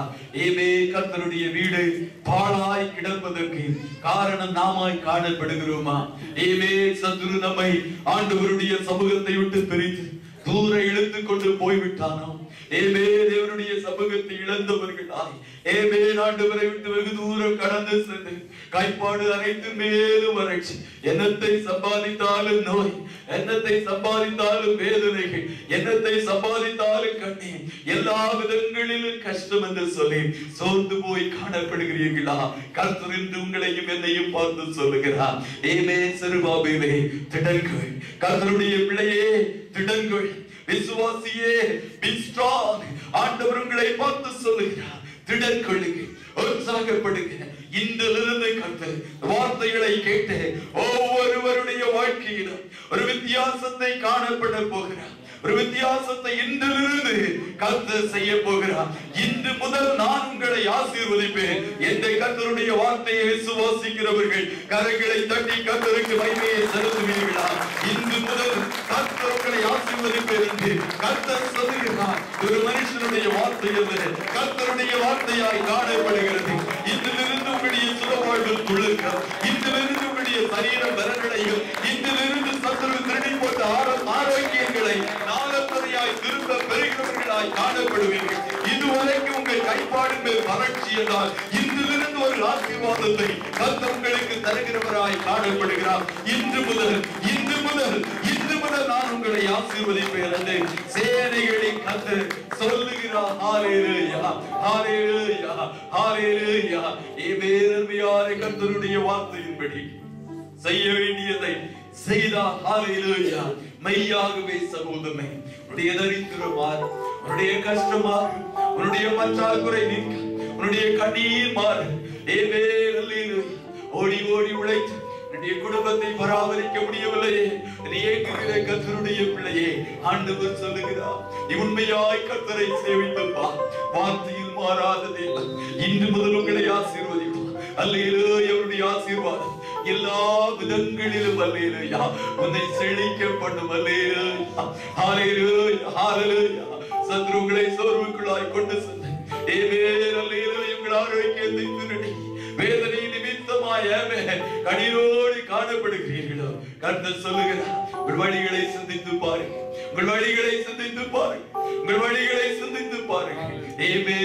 ஏவே கர்த்தருடைய வீடு பாழாய் கிடப்பதற்கு காரணம் நாமாய் காணப்படுகிறோமா? ஏவே சத்துரு நம்மை ஆண்டவருடைய சமூகத்தை விட்டு பிரித்து தூர இழுத்து கொண்டு போய்விட்டானோ? ஏவே தேவனுடைய சமூகத்தை இழந்தவர்களாய், ஏவே ஆண்டவரை விட்டு வெகு தூரம் கடந்து சென்று கைப்பாடு அனைத்து மேலும் வறட்சி, என்னத்தை சம்பாதித்தாலும் நோய், என்னத்தை சம்பாதித்தாலும் வேதனைகள், என்னத்தை சம்பாதித்தாலும் கண்ணீர், எல்லா விதங்களிலும் கஷ்டம் என்று சொல்லி சோர்ந்து போய் காணப்படுகிறீர்களா? கர்த்தர் இன்று உங்களையும் என்னையும் பார்த்து சொல்லுகிறார். ஏமே செருபாபேலே திடன்கள், கர்த்தருடைய பிள்ளையே திடன்கள், விசுவாசியே be strong. ஆண்டவர் உங்களை பார்த்து சொல்லுகிறார், திடன்கொள்ளுங்க, உற்சாகப்படுங்க. இன்றிலிருந்து கர்த்தர் வார்த்தைகளை கேட்டு ஒவ்வொருவருடைய வாழ்க்கையிலும் ஒரு வித்தியாசத்தை காணப்பட போகிறார். ஒரு வித்தியாசத்தை இன்றிலிருந்து கர்த்தர் செய்ய போகிறார். இன்று முதல் நான் உங்களை ஆசீர்வதிப்பேன் என்ற கர்த்தருடைய வார்த்தையை விசுவாசிக்கிறவர்கள் கரங்களை தட்டி கர்த்தருக்கு மகிமையை செலுத்துவீர்களா? இன்று முதல் கர்த்தர் உங்களை ஆசீர்வதிப்பேன் என்று கர்த்தர் சொல்லுகிறார். ஒரு மனுஷனுடைய வார்த்தை அல்ல, கர்த்தருடைய வார்த்தையாய் காணப்படுகிறது. இன்றிலிருந்து உங்களுடைய சுகவாழ்வு துளுக்கம், இன்றிலிருந்து உங்களுடைய சரீர பலனடையும், இன்றிலிருந்து சத்துரு திருடி போட்ட ஆரோக்கியங்களை நாளப்பறையாய் திரும்ப பெறுகிறவர்களாய் காணப்படுவீர்கள். இதுவரைக்கும் உங்கள் கைப்பாடு மேல் வறட்சி என்றால் இன்றிலிருந்து ஒரு ஆசீர்வாதத்தை கர்த்தர் உங்களுக்கு தருகிறவராய் காணப்படுகிறார். இன்று முதல் நான் உங்களை ஆசீர்வதிப்பேன் என்று சேனைகளின் கர்த்தர் சொல்லுகிறார். ஹalleluya, ஹalleluya, ஹalleluya. ஏபேரமியார கர்த்தருடைய வார்த்தையின்படி செய்ய வேண்டியதை செய்தார். ஹalleluya. மெய்யாகவே சகோதரனே, உன்னுடைய தரித்திரமாறு, உன்னுடைய கஷ்டமாறு, உன்னுடைய பற்றாக்குறை நீங்க, உன்னுடைய கண்ணீர் மாறு. ஏவே அல்லேலூயா. ஓடி ஓடி உழைத்து உன்னுடைய குடும்பத்தை பராமரிக்க முடியவில்லையே, நீ ஏங்குகிற கர்த்தருடைய பிள்ளையே, ஆண்டவர் சொல்லுகிறார், நீ உண்மையாய் கர்த்தரை சேவித்துப்பா. வார்த்தையில் மாறாத தேவன் இன்று முதல் உங்களை ஆசீர்வதிப்பார். அல்லேலூயா. அவருடைய ஆசீர்வாதம் எல்லா விதங்களிலும் அல்லேலூயா உன்னை செழிக்க பண்ணும். அல்லேலூயா, ஹalleluya, ஹalleluya. சத்துருக்களை சோர்வுக்குள்ளாய் கொண்டு சென்று ஏவே அல்லேலூயா உங்கள் ஆரோக்கியத்தை திருடி வேதனை நிமித்தமாய் கண்ணீரோடு காணப்படுகிறீர்களோ? கர்த்தர் சொல்லுகிறார், உங்கள் வழிகளை சிந்தித்து பாருங்கள், உங்கள் வழிகளை சிந்தித்து பாருங்கள், உங்கள் வழிகளை சிந்தித்து பாருங்கள். ஏவே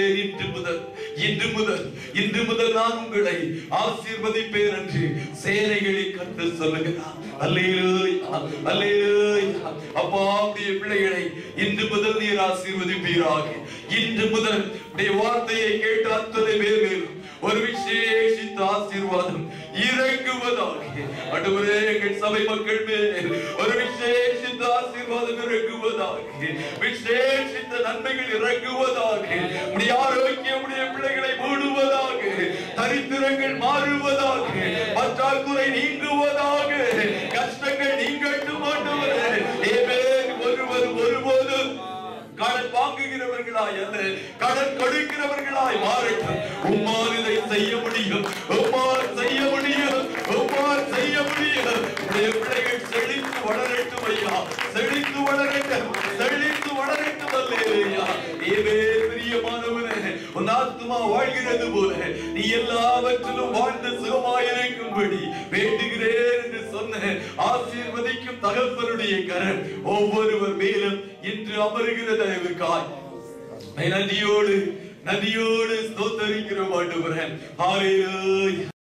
இன்று முதல் நான் உங்களை ஆசீர்வதிப்பேன் என்று சேனைகளில் கர்த்தர் சொல்லுகிறார். அல்லேலூயா, அல்லேலூயா. அப்பா, உடைய பிள்ளைகளை இன்று முதல் நீர் ஆசீர்வதிப்பீராக. இன்று முதல் உடைய வார்த்தையை கேட்ட அத்தனை பேர் மேலும் ஒரு விசேஷித்த ஆசீர்வாதம் இறங்குவதாக. ஆண்டவரே, எங்கள் சபை மக்கள் மேல் ஒரு விசேஷித்த ஆசீர்வாதம் இறங்குவதாக. விசேஷித்த நன்மைகள் இறங்குவதாக. உடைய ஆரோக்கியம் உடைய பிள்ளைகளை மூடுவதாக. தரித்திரங்கள் மாறுவதாக. பற்றாக்குறை நீங்குவதாக. கஷ்டங்கள் நீங்கட்டும் ஆண்டவரே. ஒருவரும் ஒருபோதும் கடன் வாங்குகிறவர்களாய் அல்ல, கடன் கொடுக்கிறவர்களாய் மாறட்டும். உம்மால் இதை செய்ய முடியும், உம்மால் செய்ய முடியும், உம்மால் செய்ய முடியும். உடைய பிள்ளைகள் செழித்து வளரட்டும் ஐயா, செழித்து வளரட்டும், செழித்து வளரட்டும். அல்லேலூயா. ஏவே பிரியமானவனே, உன் ஆத்துமா வாழ்கிறது போல நீ எல்லாவற்றிலும் வாழ்ந்து சுகமாயிருக்கும்படி வேண்டுகிறேன் என்று சொன்ன ஆசீர்வதிக்கும் தகப்பனுடைய கரம் ஒவ்வொருவர் மேலும் இன்று அமருகிற தயவுக்காய் நன்றியோடு ஸ்தோத்தரிக்கிறோம் ஆண்டவரே. ஹல்லேலூயா.